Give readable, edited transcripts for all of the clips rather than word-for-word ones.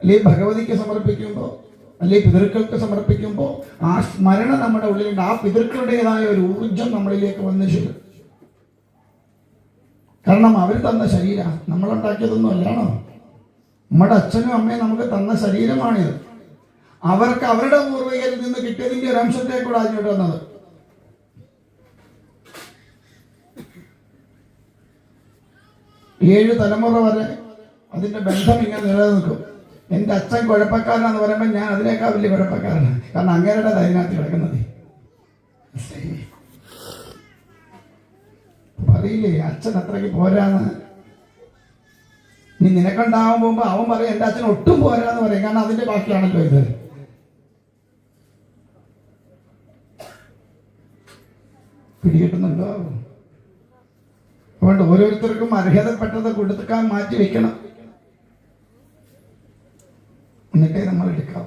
അല്ലെങ്കിൽ ഭഗവതിക്ക് സമർപ്പിക്കുമ്പോൾ, അല്ലെങ്കിൽ പിതൃക്കൾക്ക് സമർപ്പിക്കുമ്പോൾ ആ സ്മരണ നമ്മുടെ ഉള്ളിലുണ്ട്. ആ പിതൃക്കളുടേതായ ഒരു ഊർജം നമ്മളിലേക്ക് വന്നു ചേരും. കാരണം അവർ തന്ന ശരീരം നമ്മളുണ്ടാക്കിയതൊന്നും അല്ലാണോ. നമ്മുടെ അച്ഛനും അമ്മയും നമുക്ക് തന്ന ശരീരമാണിത്. അവർക്ക് അവരുടെ പൂർവികരിൽ നിന്ന് കിട്ടിയതിന്റെ ഒരു അംശത്തേക്കൂടെ അതിനോട്ട് വന്നത്. ഏഴ് തലമുറ വരെ അതിന്റെ ബന്ധം ഇങ്ങനെ നിലനിൽക്കും. എൻ്റെ അച്ഛൻ കുഴപ്പക്കാരനാന്ന് പറയുമ്പോൾ ഞാൻ അതിനേക്കാൾ വലിയ കുഴപ്പക്കാരനാണ്. കാരണം അങ്ങേരുടെ അതിനകത്ത് കിടക്കുന്നത്. പറയില്ലേ അച്ഛൻ അത്രയ്ക്ക് പോരാന്ന്. നീ നിനക്കുണ്ടാവാൻ പോകുമ്പോ അവൻ പറയും എൻ്റെ അച്ഛൻ ഒട്ടും പോരാന്ന് പറയും. കാരണം അതിന്റെ ബാക്കിയാണല്ലോ ഇത്. പിടികിട്ടുന്നുണ്ടോ? അതുകൊണ്ട് ഓരോരുത്തർക്കും അർഹതപ്പെട്ടത് കൊടുക്കാൻ മാറ്റി വെക്കണം, എന്നിട്ടേ നമ്മൾ എടുക്കാം.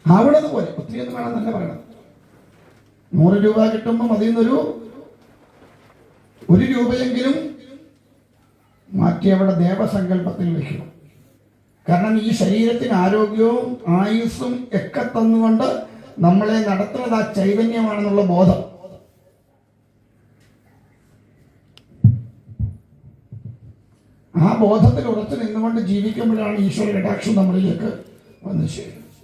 ആവണത് പോലെ ഒത്തിരി ഒന്നും വേണം തന്നെ പറയണം. 100 രൂപ കിട്ടുമ്പോൾ അതിൽ നിന്നൊരു 1 രൂപയെങ്കിലും മാറ്റി അവിടെ ദേവസങ്കല്പത്തിൽ വെക്കണം. കാരണം ഈ ശരീരത്തിന് ആരോഗ്യവും ആയുസ്സും ഒക്കെ തന്നുകൊണ്ട് നമ്മളെ നടത്തുന്നത് ആ ചൈതന്യമാണെന്നുള്ള ബോധം. ആ ബോധത്തിൽ ഉറച്ചു നിന്നുകൊണ്ട് ജീവിക്കുമ്പോഴാണ് ഈശ്വര കടാക്ഷം നമ്മളിലേക്ക് വന്നു ചേരുന്നത്.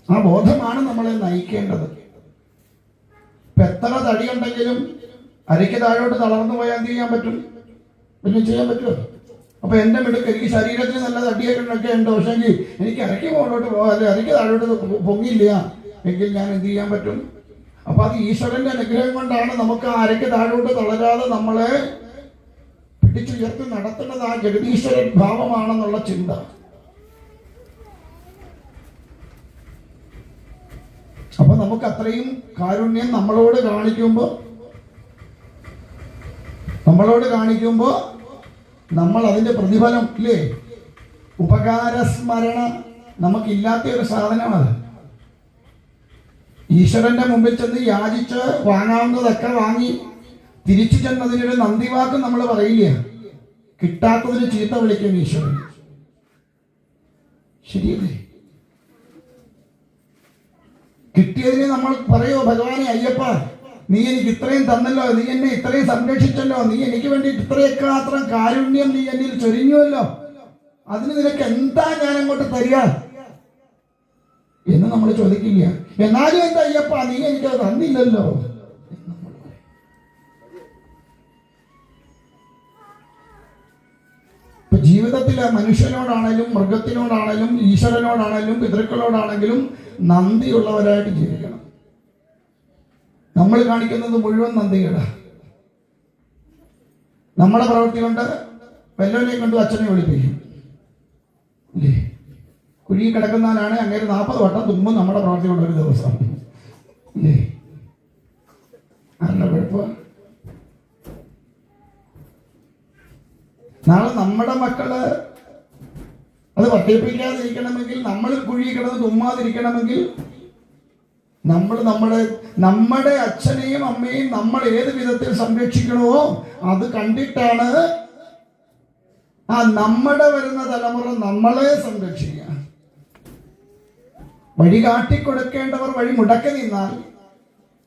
ആ ബോധമാണ് നമ്മളെ നയിക്കേണ്ടത്. ഇപ്പൊ എത്ര തടിയുണ്ടെങ്കിലും അരയ്ക്ക് താഴോട്ട് തളർന്നു പോയാൽ എന്ത് ചെയ്യാൻ പറ്റും? പിന്നെ ചെയ്യാൻ പറ്റുമോ? അപ്പൊ എന്റെ മിടുക്ക് എനിക്ക് ശരീരത്തിന് നല്ല തടിയൊക്കെ ഉണ്ട്, പക്ഷെങ്കിൽ എനിക്ക് അരയ്ക്ക് മുകളിലോട്ട് പോകാം, അല്ലെ അരയ്ക്ക് താഴോട്ട് പൊങ്ങില്ല എങ്കിൽ ഞാൻ എന്ത് ചെയ്യാൻ പറ്റും? അപ്പൊ അത് ഈശ്വരന്റെ അനുഗ്രഹം കൊണ്ടാണ് നമുക്ക് ആ അരയ്ക്ക് താഴോട്ട് തളരാതെ നമ്മളെ പിടിച്ചുയർത്തി നടത്തുന്നത്. ആ ജഗദീശ്വരൻ ഭാവമാണെന്നുള്ള ചിന്ത. അപ്പൊ നമുക്ക് അത്രയും കാരുണ്യം നമ്മളോട് കാണിക്കുമ്പോ നമ്മൾ അതിന്റെ പ്രതിഫലം ഇല്ലേ? ഉപകാരസ്മരണ നമുക്കില്ലാത്ത ഒരു സാധനമാണ്. ഈശ്വരന്റെ മുമ്പിൽ ചെന്ന് യാചിച്ച് വാങ്ങാവുന്നതൊക്കെ വാങ്ങി തിരിച്ചു ചെന്നതിനൊരു നന്ദിവാക്ക് നമ്മൾ പറയില്ല. കിട്ടാത്തതിന് ചീത്ത വിളിക്കും ഈശ്വരൻ. ശരിയല്ലേ? കിട്ടിയതിന് നമ്മൾ പറയോ ഭഗവാനെ അയ്യപ്പ നീ എനിക്ക് ഇത്രയും തന്നല്ലോ, നീ എന്നെ ഇത്രയും സംരക്ഷിച്ചല്ലോ, നീ എനിക്ക് വേണ്ടി ഇത്രയൊക്കെ മാത്രം കാരുണ്യം നീ എന്നിൽ ചൊരിഞ്ഞുവല്ലോ, അതിന് നിനക്ക് എന്താ ഞാൻ അങ്ങോട്ട് തരിക എന്ന് നമ്മൾ ചോദിക്കില്ല. എന്നാലും എന്താ അയ്യപ്പ നീ എനിക്കത് തന്നില്ലല്ലോ. ഇപ്പൊ ജീവിതത്തിലെ മനുഷ്യനോടാണെങ്കിലും മൃഗത്തിനോടാണെങ്കിലും ഈശ്വരനോടാണെങ്കിലും പിതൃക്കളോടാണെങ്കിലും നന്ദിയുള്ളവരായിട്ട് ജീവിക്കണം. നമ്മൾ കാണിക്കുന്നത് മുഴുവൻ നന്ദികേടാ. നമ്മുടെ പ്രവൃത്തി കൊണ്ട് വല്ലവനെയും കൊണ്ട് അച്ഛനെ വിളിപ്പിക്കും ഇല്ലേ? കുഴി കിടക്കുന്നവനാണ് അങ്ങനെ 40 വട്ടം തുമ്പും നമ്മുടെ പ്രവൃത്തി കൊണ്ട് ഒരു ദിവസം ഇല്ലേ? നല്ല കുഴപ്പം. നാളെ നമ്മുടെ മക്കള് അത് വർദ്ധിപ്പിക്കാതിരിക്കണമെങ്കിൽ, നമ്മൾ കുഴി കിടന്ന് തുമ്മാതിരിക്കണമെങ്കിൽ നമ്മുടെ അച്ഛനെയും അമ്മയും നമ്മൾ ഏത് വിധത്തിൽ സംരക്ഷിക്കണമോ അത് കണ്ടിട്ടാണ് ആ നമ്മുടെ വരുന്ന തലമുറ നമ്മളെ സംരക്ഷിക്കുക. വഴി കാട്ടിക്കൊടുക്കേണ്ടവർ വഴി മുടക്കി നിന്നാൽ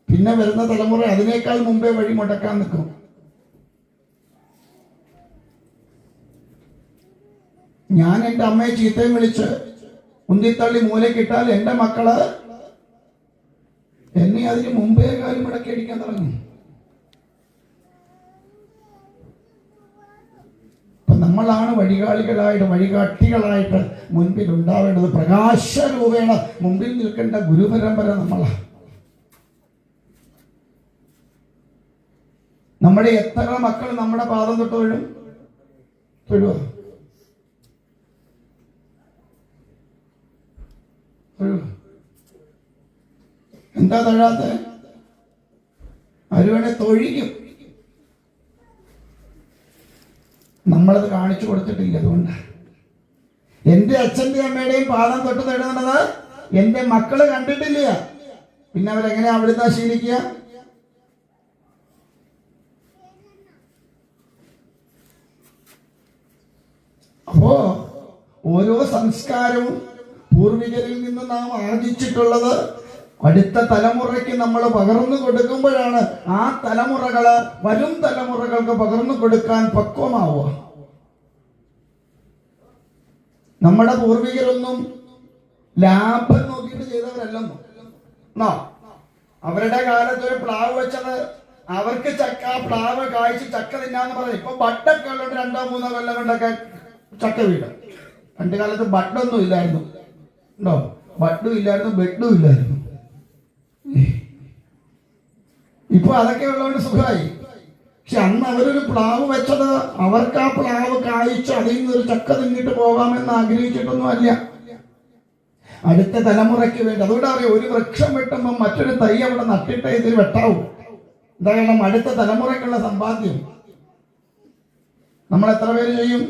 പിന്നെ വരുന്ന തലമുറ അതിനേക്കാൾ മുമ്പേ വഴി മുടക്കാൻ നിൽക്കും. ഞാൻ എൻ്റെ അമ്മയെ ചീത്തയും വിളിച്ച് ഉന്തിത്തള്ളി മൂലക്കിട്ടാൽ എൻ്റെ മക്കള് എന്നെ അതിന് മുമ്പേ കാര്യം മുടക്കി അടിക്കാൻ തുടങ്ങും. അപ്പൊ നമ്മളാണ് വഴികാട്ടികളായിട്ട് മുൻപിൽ ഉണ്ടാവേണ്ടത്. പ്രകാശരൂപേണ മുമ്പിൽ നിൽക്കേണ്ട ഗുരുപരമ്പര നമ്മളാണ്. നമ്മുടെ എത്ര മക്കൾ നമ്മുടെ പാദം തൊട്ട് തൊഴുവോ? എന്താ തൊഴാത്ത? അവരുവേണെ തൊഴിക്കും. നമ്മളത് കാണിച്ചു കൊടുത്തിട്ടില്ല. അതുകൊണ്ട് എൻ്റെ അച്ഛൻ്റെ അമ്മയുടെയും പാദം തൊട്ട് തൊഴുന്നത് എൻ്റെ മക്കള് കണ്ടിട്ടില്ല. പിന്നെ അവരെങ്ങനെയാ അവിടുന്ന് ശീലിക്കുക? അപ്പോ ഓരോ സംസ്കാരവും പൂർവികരിൽ നിന്ന് നാം ആർജിച്ചിട്ടുള്ളത് അടുത്ത തലമുറയ്ക്ക് നമ്മൾ പകർന്നു കൊടുക്കുമ്പോഴാണ് ആ തലമുറകള് വരും തലമുറകൾക്ക് പകർന്നു കൊടുക്കാൻ പക്വമാവുക. നമ്മുടെ പൂർവികരൊന്നും ലാഭം നോക്കിയിട്ട് ചെയ്തവരല്ലെന്നോ. അവരുടെ കാലത്ത് ഒരു പ്ലാവ് വെച്ചത് അവർക്ക് ചക്ക പ്ലാവ് കായ്ച്ച് ചക്ക തിന്നാന്ന് പറഞ്ഞു. ഇപ്പൊ ബട്ടൊക്കെ ഉള്ളത് 2-3 കൊല്ലം കൊണ്ടൊക്കെ ചക്ക വീഴും. പണ്ട് കാലത്ത് ബട്ടൊന്നും ഇല്ലായിരുന്നു, ഉണ്ടോ? ബട്ടും ഇല്ലായിരുന്നു, ബെഡും ഇല്ലായിരുന്നു. ഇപ്പൊ അതൊക്കെ ഉള്ളതുകൊണ്ട് സുഖമായി. പക്ഷെ അന്ന് അവരൊരു പ്ലാവ് വെച്ചത് അവർക്ക് ആ പ്ലാവ് കായ്ച്ച് അതിൽ നിന്നൊരു ചക്ക തിന്നിട്ട് പോകാമെന്ന് ആഗ്രഹിച്ചിട്ടൊന്നും അല്ല, അടുത്ത തലമുറയ്ക്ക് വേണ്ടി. അതുകൊണ്ട് അറിയാം, ഒരു വൃക്ഷം വെട്ടുമ്പോൾ മറ്റൊരു തൈ അവിടെ നട്ടിട്ടേ ഇതിൽ വെട്ടാവൂ. എന്തായാലും അടുത്ത തലമുറയ്ക്കുള്ള സമ്പാദ്യം നമ്മൾ എത്ര പേര് ചെയ്യും?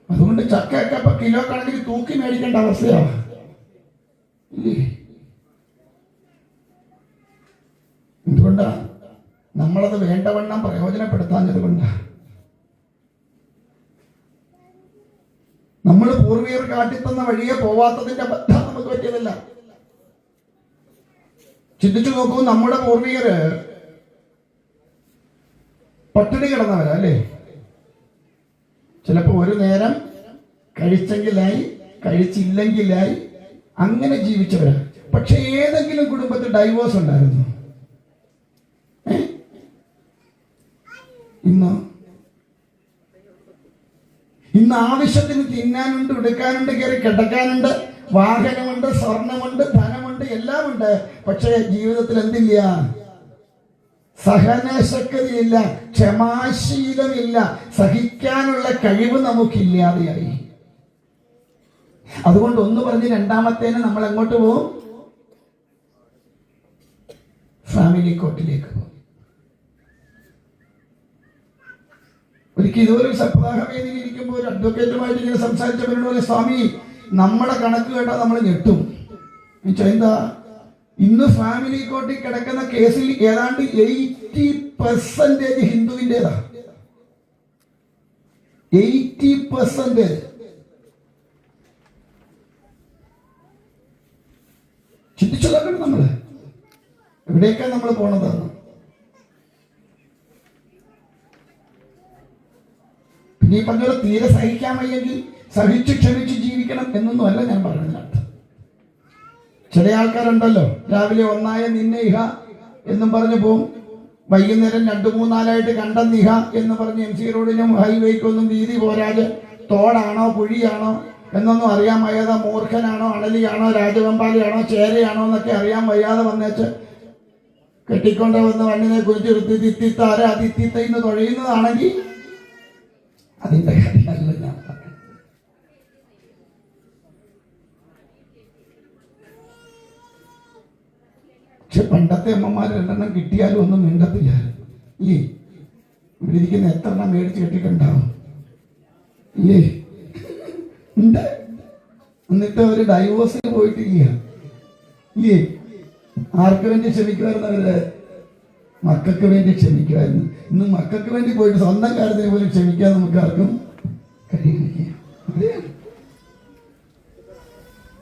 അതുകൊണ്ട് ചക്കയൊക്കെ ഇപ്പൊ കിലോ കണക്കിന് തൂക്കി മേടിക്കേണ്ട അവസ്ഥയാണ്. എന്തുകൊണ്ടാ? നമ്മളത് വേണ്ടവണ്ണം പ്രയോജനപ്പെടുത്താഞ്ഞത് കൊണ്ടാ. നമ്മൾ പൂർവികർ കാട്ടിത്തന്ന വഴിയെ പോവാത്തതിന്റെ ബന്ധം നമുക്ക് പറ്റിയതല്ല. ചിന്തിച്ചു നോക്കൂ, നമ്മുടെ പൂർവികര് പട്ടിണി കിടന്നവരാ അല്ലേ? ചിലപ്പോ ഒരു നേരം കഴിച്ചെങ്കിലായി, കഴിച്ചില്ലെങ്കിലായി, അങ്ങനെ ജീവിച്ചവരാ. പക്ഷെ ഏതെങ്കിലും കുടുംബത്തിൽ ഡൈവോഴ്സ് ഉണ്ടായിരുന്നു? ഇന്ന് ആവശ്യത്തിന് തിന്നാനുണ്ട്, എടുക്കാനുണ്ട്, കയറി കിടക്കാനുണ്ട്, വാഹനമുണ്ട്, സ്വർണമുണ്ട്, ധനമുണ്ട്, എല്ലാം ഉണ്ട്. പക്ഷെ ജീവിതത്തിൽ എന്തില്ല? സഹനശക്തിയില്ല, ക്ഷമാശീലമില്ല, സഹിക്കാനുള്ള കഴിവ് നമുക്കില്ലാതെയായി. അതുകൊണ്ട് ഒന്ന് പറഞ്ഞ് രണ്ടാമത്തേന് നമ്മൾ എങ്ങോട്ട് പോകും? ഫാമിലി കോർട്ടിലേക്ക് പോകും. ഒരിക്കൽ ഇതുപോലെ സപ്താഹ വേദിയിൽ ഇരിക്കുമ്പോൾ ഒരു അഡ്വക്കേറ്റുമായിട്ട് ഇങ്ങനെ സംസാരിച്ചവരോട് പോലെ, സ്വാമി നമ്മുടെ കണക്ക് കേട്ടാൽ നമ്മൾ ഞെട്ടും. എന്താ? ഇന്ന് ഫാമിലി കോർട്ടിൽ കിടക്കുന്ന കേസിൽ ഏതാണ്ട് 80% ഹിന്ദുവിൻ്റെതാ. 80%. ചിന്തിച്ചു നോക്കണം നമ്മള് എവിടേക്കാ നമ്മൾ പോണതാണ്. പിന്നെ ഈ പറഞ്ഞ തീരെ സഹിക്കാൻ വയ്യെങ്കിൽ സഹിച്ച് ക്ഷമിച്ച് ജീവിക്കണം എന്നൊന്നും അല്ല ഞാൻ പറയുന്നതിനർത്ഥം. ചില ആൾക്കാരുണ്ടല്ലോ, രാവിലെ ഒന്നായ നിന്നെ ഇഹ എന്നും പറഞ്ഞു പോവും, വൈകുന്നേരം 2-3 കണ്ടെന്ന് ഇഹ എന്ന് പറഞ്ഞ് MC റോഡിനും ഹൈവേക്കൊന്നും വീതി പോരാതെ തോടാണോ കുഴിയാണോ എന്നൊന്നും അറിയാൻ വയ്യാതെ, മൂർഖനാണോ അണലിയാണോ രാജവെമ്പാലിയാണോ ചേരയാണോ എന്നൊക്കെ അറിയാൻ വയ്യാതെ വന്നേച്ച് കെട്ടിക്കൊണ്ട് വന്ന് വണ്ണിനെ കുറിച്ച് എടുത്ത് തിത്തിത്താര അതിത്തിത്ത ഇന്ന് തൊഴയുന്നതാണെങ്കിൽ അതിന്റെ കാര്യമല്ല ഞാൻ പറയുന്നത്. പക്ഷെ പണ്ടത്തെ അമ്മമാർ 2 കിട്ടിയാലും ഒന്നും മിണ്ടത്തില്ല. ഇല്ലേ? ഇവിടെ ഇരിക്കുന്ന എത്ര എണ്ണം മേടിച്ച് കെട്ടിട്ടുണ്ടാവും? ഇല്ലേ? ഉണ്ട്. എന്നിട്ട് അവര് ഡൈവോഴ്സിന് പോയിട്ടില്ല. ഇല്ലേ? ആർക്ക് വേണ്ടി ക്ഷമിക്കുമായിരുന്നവര്? മക്കൾക്ക് വേണ്ടി ക്ഷമിക്കുമായിരുന്നു. ഇന്ന് മക്കൾക്ക് വേണ്ടി പോയിട്ട് സ്വന്തം കാര്യത്തിന് പോലും ക്ഷമിക്കാൻ നമുക്ക് ആർക്കും കഴിയില്ല.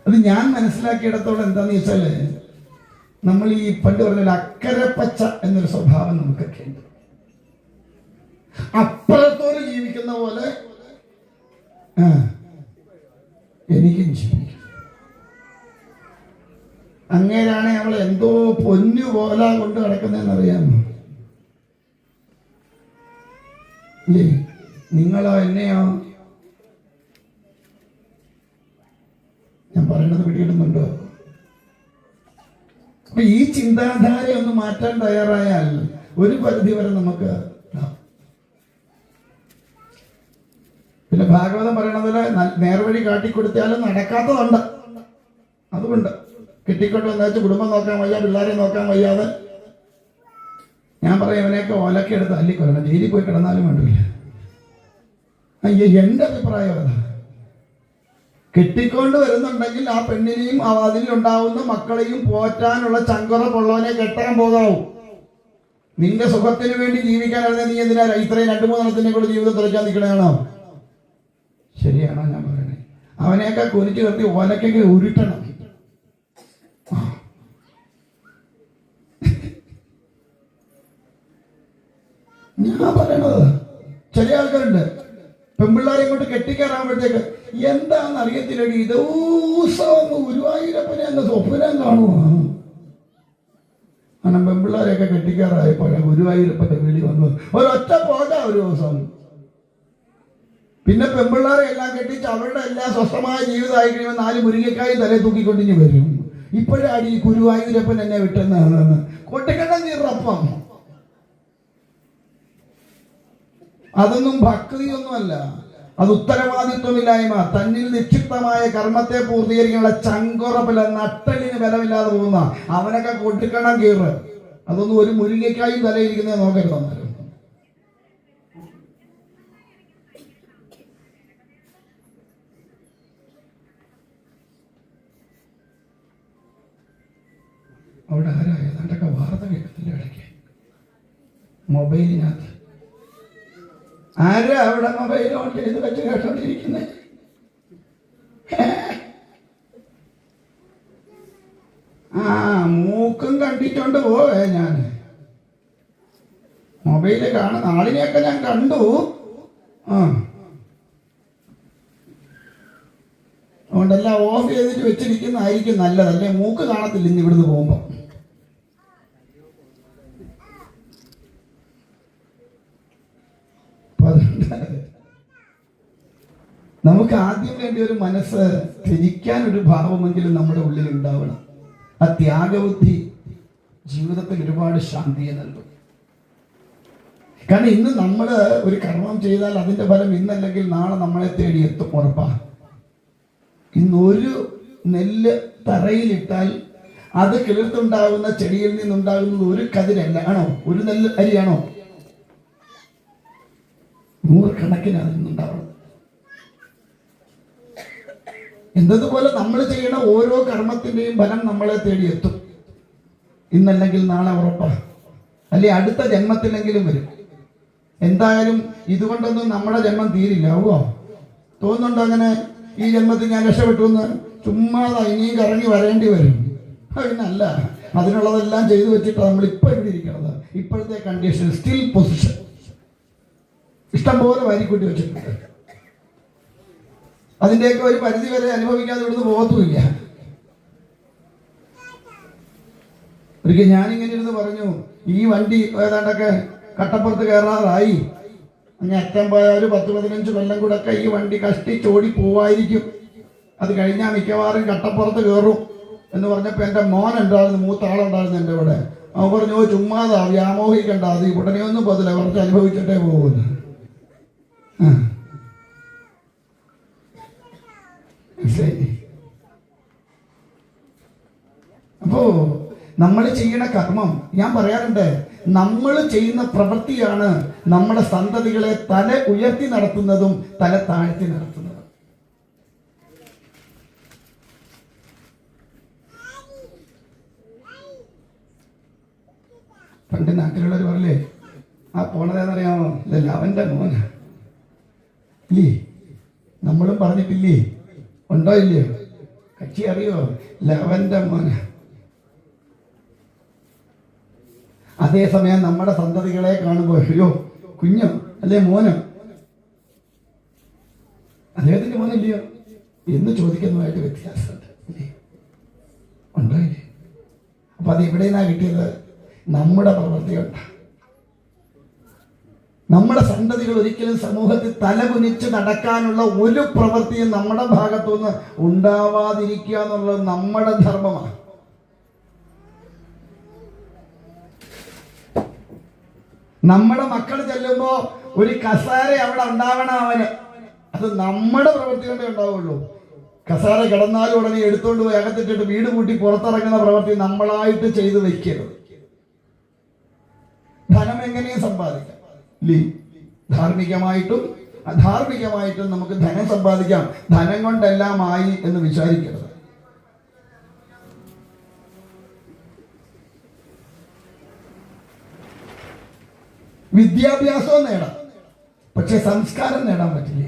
അത് ഞാൻ മനസ്സിലാക്കിയിടത്തോളം എന്താന്ന് വെച്ചാല്, നമ്മൾ ഈ പണ്ട് പറഞ്ഞ അക്കരപ്പച്ച എന്നൊരു സ്വഭാവം നമുക്കൊക്കെ ഉണ്ട്. അപ്പുറത്തോട് ജീവിക്കുന്ന പോലെ എനിക്കും ജീവിക്കും. അങ്ങേരാണ് അവൾ എന്തോ പൊന്നു പോലെ കൊണ്ട് കിടക്കുന്നതെന്ന് അറിയാമോ? നിങ്ങളോ എന്നെയോ? ഞാൻ പറയുന്നത് പിടികിട്ടുന്നുണ്ടോ? അപ്പൊ ഈ ചിന്താധാര ഒന്ന് മാറ്റാൻ തയ്യാറായാൽ ഒരു പരിധി വരെ നമുക്ക്. പിന്നെ ഭാഗവതം പറയണതില് നേർവഴി കാട്ടിക്കൊടുത്താലും നടക്കാത്തതുണ്ട്. അതുകൊണ്ട് കെട്ടിക്കൊണ്ട് വന്നേച്ച് കുടുംബം നോക്കാൻ വയ്യ, പിള്ളേരെ നോക്കാൻ വയ്യാതെ ഞാൻ പറയും ഇവനെയൊക്കെ ഓലക്കെ എടുത്ത് അല്ലിക്കൊല്ലണം, ജയിലിൽ പോയി കിടന്നാലും വേണ്ടില്ല. എന്റെ അഭിപ്രായം അതാ. കെട്ടിക്കൊണ്ട് വരുന്നുണ്ടെങ്കിൽ ആ പെണ്ണിനെയും അതിലുണ്ടാവുന്ന മക്കളെയും പോറ്റാനുള്ള ചങ്കുറ പൊള്ളവനെ കെട്ടാൻ പോകാവൂ. നിന്റെ സുഖത്തിന് വേണ്ടി ജീവിക്കാനാണ് നീ എന്തിനാ ഇത്രയും 2-3 കൂടെ ജീവിതം തുറക്കാൻ നിൽക്കണയാണോ? ശരിയാണോ ഞാൻ പറയണേ? അവനെയൊക്കെ കുനിച്ചു നിർത്തി ഓലക്കൊക്കെ ഉരുട്ടണം. ഞാൻ പറയണത് ചില ആൾക്കാരുണ്ട്, പെൺപിള്ളേരെ ഇങ്ങോട്ട് കെട്ടിക്കയറാകുമ്പോഴത്തേക്ക് എന്താണെന്ന് അറിയത്തില്ലടി, ദിവസം ഗുരുവായൂരപ്പനെ അങ്ങ് സ്വപ്നം കാണുവാ. കാരണം പെൺപിള്ളേരെയൊക്കെ കെട്ടിക്കാറായപ്പോഴാണ് ഗുരുവായൂരപ്പന്റെ വിളി വന്നു. ഒരൊറ്റ പോകാം ഒരു ദിവസം. പിന്നെ പെൺപിള്ളേരെ എല്ലാം കെട്ടിച്ച് അവരുടെ എല്ലാം സ്വസ്ഥമായ ജീവിതമായി കഴിയുമ്പോൾ 4 മുരിങ്ങക്കായി തലേ തൂക്കിക്കൊണ്ടിഞ്ഞ് വരും. ഇപ്പോഴാണ് ഈ ഗുരുവായൂരപ്പൻ എന്നെ വിട്ടെന്നാണെന്ന് കൊട്ടിക്കണ്ട നീറപ്പം. അതൊന്നും ഭക്തിയൊന്നുമല്ല, അത് ഉത്തരവാദിത്വമില്ലായ്മ. തന്നിൽ നിക്ഷിപ്തമായ കർമ്മത്തെ പൂർത്തീകരിക്കാനുള്ള ചങ്കുറപ്പില്ല, നട്ടലിന് ബലമില്ലാതെ പോകുന്ന അവനൊക്കെ കൊട്ടിക്കണം കീറ്. അതൊന്നും ഒരു മുരിങ്ങക്കായും തലയിരിക്കുന്നത് നോക്കരുത്. അവിടെ ആരാ ഏതാണ്ടൊക്കെ വാർത്ത കേൾക്കത്തില്ല ഇടയ്ക്ക് മൊബൈലിനകത്ത്. ആരാ അവിടെ മൊബൈൽ ഓൺ ചെയ്ത് വെച്ച് കേട്ടോണ്ടിരിക്കുന്നത്? മൂക്കും കണ്ടിട്ടുണ്ട് പോവേ. ഞാൻ മൊബൈല് കാണുന്ന ആളിനെയൊക്കെ ഞാൻ കണ്ടു. അതുകൊണ്ടെല്ലാം ഓഫ് ചെയ്തിട്ട് വെച്ചിരിക്കുന്നതായിരിക്കും നല്ലതല്ലേ. മൂക്ക് കാണത്തില്ല ഇന്ന് ഇവിടുന്ന് പോകുമ്പോ. നമുക്ക് ആദ്യം വേണ്ടി ഒരു മനസ്സ് ത്യജിക്കാൻ ഒരു ഭാവമെങ്കിലും നമ്മുടെ ഉള്ളിൽ ഉണ്ടാവണം. ആ ത്യാഗബുദ്ധി ജീവിതത്തിൽ ഒരുപാട് ശാന്തിയെ നൽകും. കാരണം ഇന്ന് നമ്മൾ ഒരു കർമ്മം ചെയ്താൽ അതിന്റെ ഫലം ഇന്നല്ലെങ്കിൽ നാളെ നമ്മളെ തേടി എത്തും, ഉറപ്പാ. ഇന്നൊരു നെല്ല് തറയിലിട്ടാൽ അത് കിളിർത്തുണ്ടാകുന്ന ചെടിയിൽ നിന്നുണ്ടാകുന്നത് ഒരു കതിരല്ല, ആണോ? ഒരു നെല്ല് അരിയാണോ? 100 കണക്കിന് അതിൽ നിന്നുണ്ടാവണം. എന്നതുപോലെ നമ്മൾ ചെയ്യണ ഓരോ കർമ്മത്തിന്റെയും ഫലം നമ്മളെ തേടി എത്തും, ഇന്നല്ലെങ്കിൽ നാളെ ഉറപ്പാ. അല്ലെ അടുത്ത ജന്മത്തിലെങ്കിലും വരും. എന്തായാലും ഇതുകൊണ്ടൊന്നും നമ്മുടെ ജന്മം തീരില്ല. ആവോ? തോന്നുന്നുണ്ടോ അങ്ങനെ ഈ ജന്മത്തിൽ ഞാൻ രക്ഷപ്പെട്ടു എന്ന്? ചുമ്മാതാ, ഇനിയും കറങ്ങി വരേണ്ടി വരും. പിന്നല്ല, അതിനുള്ളതെല്ലാം ചെയ്തു വെച്ചിട്ട് നമ്മൾ ഇപ്പൊ ഇവിടെ ഇരിക്കുന്നത്. ഇപ്പോഴത്തെ കണ്ടീഷൻ, സ്റ്റിൽ പൊസിഷൻ ഇഷ്ടം പോലെ വാരിക്കൂട്ടി വെച്ചിട്ടുണ്ട്. അതിൻ്റെയൊക്കെ ഒരു പരിധി വരെ അനുഭവിക്കാതെ ഇവിടുന്ന് പോകത്തുമില്ല. ഒരിക്കൽ ഞാനിങ്ങനെ ഇരുന്ന് പറഞ്ഞു, ഈ വണ്ടി ഏതാണ്ടൊക്കെ കട്ടപ്പുറത്ത് കയറാറായി, അങ്ങനെ അറ്റം പോയ ഒരു 10-15 കൊല്ലം കൂടെ ഒക്കെ ഈ വണ്ടി കഷ്ടിച്ചോടി പോവായിരിക്കും. അത് കഴിഞ്ഞാൽ മിക്കവാറും കട്ടപ്പുറത്ത് കയറും എന്ന് പറഞ്ഞപ്പോൾ എൻ്റെ മോൻ ഉണ്ടായിരുന്നു, മൂത്ത ആളുണ്ടായിരുന്നു എൻ്റെ ഇവിടെ. അവൻ പറഞ്ഞു, ചുമ്മാതാ, വ്യാമോഹിക്കണ്ട, അത് ഉടനെയൊന്നും പോകത്തില്ല, കുറച്ച് അനുഭവിച്ചിട്ടേ പോകുന്നു. അപ്പോ നമ്മൾ ചെയ്യുന്ന കർമ്മം, ഞാൻ പറയാറുണ്ട്, നമ്മൾ ചെയ്യുന്ന പ്രവൃത്തിയാണ് നമ്മുടെ സന്തതികളെ തല ഉയർത്തി നടത്തുന്നതും തല താഴ്ത്തി നടത്തുന്നതും. പണ്ട് നാട്ടിലുള്ളവർ പറയല്ലേ, ആ പോണതേന്നറിയാമോ? ഇല്ല, അവന്റെ മോന ഇല്ലേ? നമ്മളും പറഞ്ഞിട്ടില്ലേ? ഉണ്ടോ ഇല്ലയോ? കക്ഷി അറിയോ? ലവന്റെ മോന. അതേസമയം നമ്മുടെ സന്തതികളെ കാണുമ്പോൾ അയ്യോ കുഞ്ഞോ അല്ലേ മോനോ, അദ്ദേഹത്തിന്റെ മോനില്ലയോ എന്ന് ചോദിക്കുന്നതുമായിട്ട് വ്യത്യാസമുണ്ട്. ഉണ്ടോ ഇല്ലേ? അപ്പൊ അത് എവിടെ നിന്നാ കിട്ടിയത്? നമ്മുടെ പ്രവൃത്തിയുണ്ട്. നമ്മുടെ സന്തതികൾ ഒരിക്കലും സമൂഹത്തിൽ തലകുനിച്ച് നടക്കാനുള്ള ഒരു പ്രവൃത്തിയും നമ്മുടെ ഭാഗത്തുനിന്ന് ഉണ്ടാവാതിരിക്കുക എന്നുള്ളത് നമ്മുടെ ധർമ്മമാണ്. നമ്മുടെ മക്കൾ ചെല്ലുമ്പോ ഒരു കസേര അവിടെ ഉണ്ടാവണം അവന്. അത് നമ്മുടെ പ്രവൃത്തി കൊണ്ടേ ഉണ്ടാവുള്ളൂ. കസേര കിടന്നാലും ഉടനെ എടുത്തോണ്ട് പോയി അകത്തിട്ടിട്ട് വീട് കൂട്ടി പുറത്തിറങ്ങുന്ന പ്രവൃത്തി നമ്മളായിട്ട് ചെയ്തു വെക്കരുത്. ധനം എങ്ങനെയും സമ്പാദിക്കാം, ധാർമ്മികമായിട്ടും അധാർമികമായിട്ടും നമുക്ക് ധനം സമ്പാദിക്കാം. ധനം കൊണ്ടെല്ലാം ആയി എന്ന് വിചാരിക്കരുത്. വിദ്യാഭ്യാസവും നേടാം, പക്ഷെ സംസ്കാരം നേടാൻ പറ്റില്ല.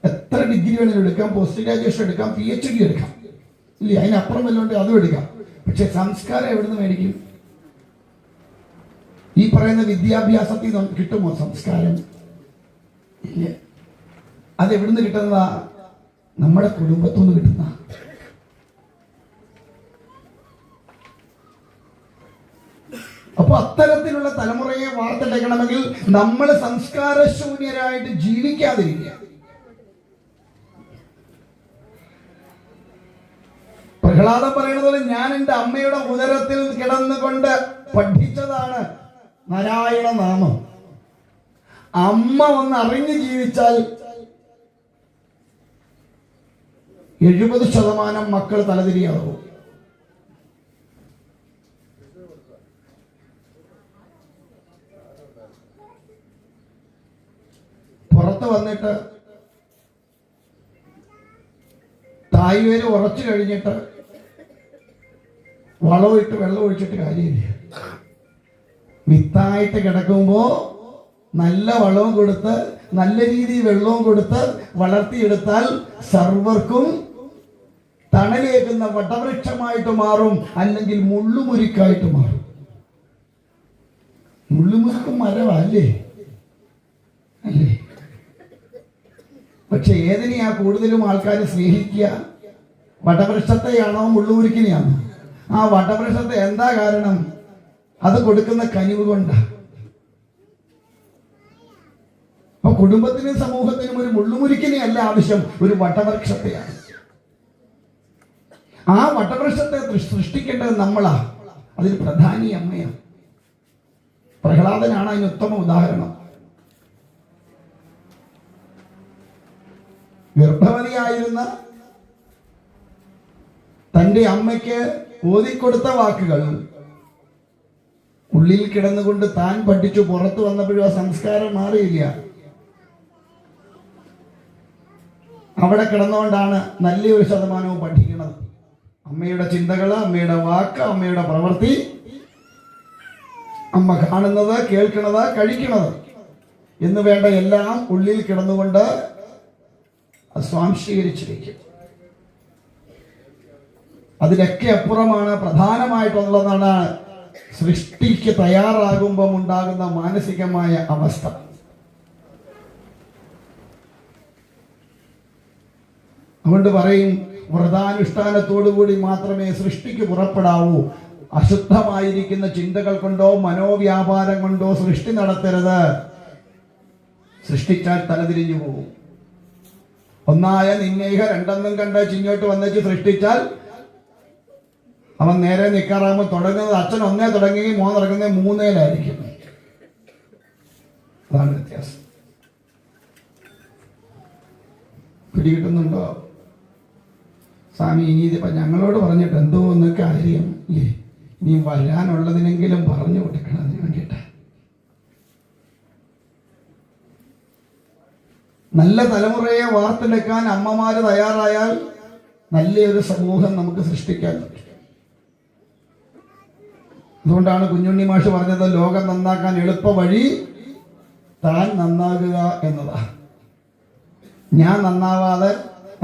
എത്ര ഡിഗ്രി വേണമെങ്കിലും എടുക്കാം, പോസ്റ്റ് ഗ്രാജുവേഷൻ എടുക്കാം, PhD എടുക്കാം, ഇല്ല അതിനപ്പുറം വല്ലോണ്ട് അതും എടുക്കാം. പക്ഷെ സംസ്കാരം എവിടുന്ന് മേടിക്കും? ഈ പറയുന്ന വിദ്യാഭ്യാസത്തിൽ നമുക്ക് കിട്ടുമോ സംസ്കാരം? ഇല്ല. അതെവിടുന്ന് കിട്ടുന്നതാ? നമ്മുടെ കുടുംബത്തു നിന്ന് കിട്ടുന്ന. അപ്പൊ അത്തരത്തിലുള്ള തലമുറയെ വാർത്തെടുക്കണമെങ്കിൽ നമ്മൾ സംസ്കാരശൂന്യരായിട്ട് ജീവിക്കാതിരിക്കുക. പ്രഹ്ലാദൻ പറയുന്നത് പോലെ ഞാൻ എൻ്റെ അമ്മയുടെ ഉദരത്തിൽ കിടന്നുകൊണ്ട് പഠിച്ചതാണ് നാരായണ നാമം. അമ്മ ഒന്ന് അറിഞ്ഞു ജീവിച്ചാൽ 70% മക്കൾ തലതിരിയാവും. പുറത്ത് വന്നിട്ട് തായ്വേര് ഉറച്ചു കഴിഞ്ഞിട്ട് വളമിട്ട് വെള്ളം ഒഴിച്ചിട്ട് കാര്യമില്ല. വിത്തായിട്ട് കിടക്കുമ്പോ നല്ല വളവും കൊടുത്ത് നല്ല രീതിയിൽ വെള്ളവും കൊടുത്ത് വളർത്തിയെടുത്താൽ സർവർക്കും തണലേക്കുന്ന വടവൃക്ഷമായിട്ട് മാറും, അല്ലെങ്കിൽ മുള്ളുമുരിക്കായിട്ട് മാറും. മുള്ളുമുരിക്കും മരമല്ലേ അല്ലേ? പക്ഷെ ഏതിനെയാ കൂടുതലും ആൾക്കാർ സ്നേഹിക്കുക? വടവൃക്ഷത്തെയാണോ മുള്ളുമുരിക്കിനെയാണോ? ആ വടവൃക്ഷത്തെ എന്താ കാരണം? അത് കൊടുക്കുന്ന കനിവ് കൊണ്ടാണ്. അപ്പൊ കുടുംബത്തിനും സമൂഹത്തിനും ഒരു മുള്ളുമുരിക്കിനെ അല്ല ആവശ്യം, ഒരു വടവൃക്ഷത്തെയാണ്. ആ വടവൃക്ഷത്തെ സൃഷ്ടിക്കേണ്ടത് നമ്മളാ. അതിൽ പ്രധാനി അമ്മയാണ്. പ്രഹ്ലാദനാണ് അതിന് ഉത്തമ ഉദാഹരണം. ഗർഭവതിയായിരുന്ന തന്റെ അമ്മയ്ക്ക് ഓതിക്കൊടുത്ത വാക്കുകൾ ഉള്ളിൽ കിടന്നുകൊണ്ട് താൻ പഠിച്ചു. പുറത്തു വന്നപ്പോഴും ആ സംസ്കാരം മാറിയില്ല. അവിടെ കിടന്നുകൊണ്ടാണ് നല്ലൊരു ശതമാനവും പഠിക്കുന്നത്. അമ്മയുടെ ചിന്തകള്, അമ്മയുടെ വാക്ക്, അമ്മയുടെ പ്രവൃത്തി, അമ്മ കാണുന്നത്, കേൾക്കുന്നത്, കഴിക്കുന്നത് എന്ന് വേണ്ട എല്ലാം ഉള്ളിൽ കിടന്നുകൊണ്ട് സ്വാംശീകരിച്ചിരിക്കും. അതിലൊക്കെ അപ്പുറമാണ് പ്രധാനമായിട്ടുള്ളതാണ് സൃഷ്ടിക്ക് തയ്യാറാകുമ്പം ഉണ്ടാകുന്ന മാനസികമായ അവസ്ഥ. അതുകൊണ്ട് പറയും, വ്രതാനുഷ്ഠാനത്തോടുകൂടി മാത്രമേ സൃഷ്ടിക്ക് പുറപ്പെടാവൂ. അശുദ്ധമായിരിക്കുന്ന ചിന്തകൾ കൊണ്ടോ മനോവ്യാപാരം കൊണ്ടോ സൃഷ്ടി നടത്തരുത്. സൃഷ്ടിച്ചാൽ തലതിരിഞ്ഞു പോകും. ഒന്നായ നിന്നേഹ രണ്ടെന്നും കണ്ട് ചിങ്ങോട്ട് വന്നേച്ച് സൃഷ്ടിച്ചാൽ അവൻ നേരെ നിൽക്കാറാകുമ്പോൾ തുടങ്ങുന്നത് അച്ഛൻ ഒന്നേ തുടങ്ങി മോൻ തുടങ്ങുന്നത് മൂന്നേലായിരിക്കും. അതാണ് വ്യത്യാസം. പിടികിട്ടുന്നുണ്ടോ? സ്വാമി ഇനി ഇതിപ്പോ ഞങ്ങളോട് പറഞ്ഞിട്ട് എന്തോ ഒന്ന് കാര്യം ഇല്ലേ? ഇനി വരാനുള്ളതിനെങ്കിലും പറഞ്ഞു കൊടുക്കണം. അതിന് വേണ്ടിയിട്ട് നല്ല തലമുറയെ വാർത്തെടുക്കാൻ അമ്മമാര് തയ്യാറായാൽ നല്ലൊരു സമൂഹം നമുക്ക് സൃഷ്ടിക്കാൻ പറ്റും. അതുകൊണ്ടാണ് കുഞ്ഞുണ്ണി മാഷ് പറഞ്ഞത്, ലോകം നന്നാക്കാൻ എളുപ്പ വഴി താൻ നന്നാകുക എന്നതാ. ഞാൻ നന്നാവാതെ,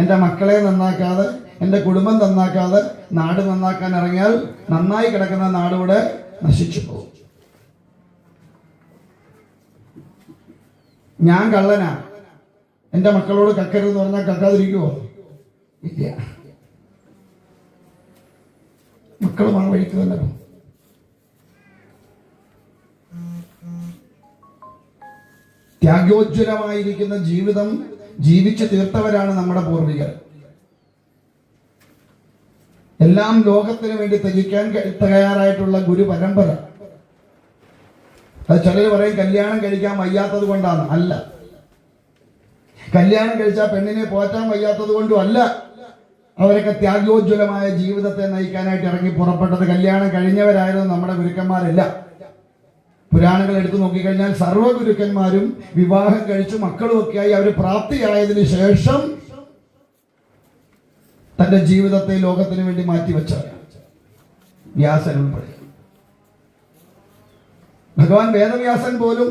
എൻ്റെ മക്കളെ നന്നാക്കാതെ, എൻ്റെ കുടുംബം നന്നാക്കാതെ നാട് നന്നാക്കാൻ ഇറങ്ങിയാൽ നന്നായി കിടക്കുന്ന നാടിവിടെ നശിച്ചു പോകും. ഞാൻ കള്ളനാ, എൻ്റെ മക്കളോട് കക്കരുതെന്ന് പറഞ്ഞാൽ കക്കാതിരിക്കുവോ? ഇല്ല. മക്കളും ആ വഴിക്ക് തന്നെ പോകും. ത്യാഗോജ്വലമായിരിക്കുന്ന ജീവിതം ജീവിച്ചു തീർത്തവരാണ് നമ്മുടെ പൂർവികർ. എല്ലാം ലോകത്തിന് വേണ്ടി ത്യജിക്കാൻ തയ്യാറായിട്ടുള്ള ഗുരു പരമ്പര. അത് ചിലർ പറയും കല്യാണം കഴിക്കാൻ വയ്യാത്തത് കൊണ്ടാണ്. അല്ല. കല്യാണം കഴിച്ചാൽ പെണ്ണിനെ പോറ്റാൻ വയ്യാത്തത് കൊണ്ടും അല്ല. അവരൊക്കെ ത്യാഗോജ്വലമായ ജീവിതത്തെ നയിക്കാനായിട്ട് ഇറങ്ങി പുറപ്പെട്ടത്. കല്യാണം കഴിഞ്ഞവരായിരുന്നു നമ്മുടെ ഗുരുക്കന്മാരല്ല. പുരാണങ്ങൾ എടുത്തു നോക്കിക്കഴിഞ്ഞാൽ സർവ്വ ഗുരുക്കന്മാരും വിവാഹം കഴിച്ചു മക്കളും ഒക്കെയായി അവർ പ്രാപ്തിയായതിനു ശേഷം തന്റെ ജീവിതത്തെ ലോകത്തിന് വേണ്ടി മാറ്റിവെച്ചവരാണ്. വ്യാസൻ ഉൾപ്പെടെ. ഭഗവാൻ വേദവ്യാസൻ പോലും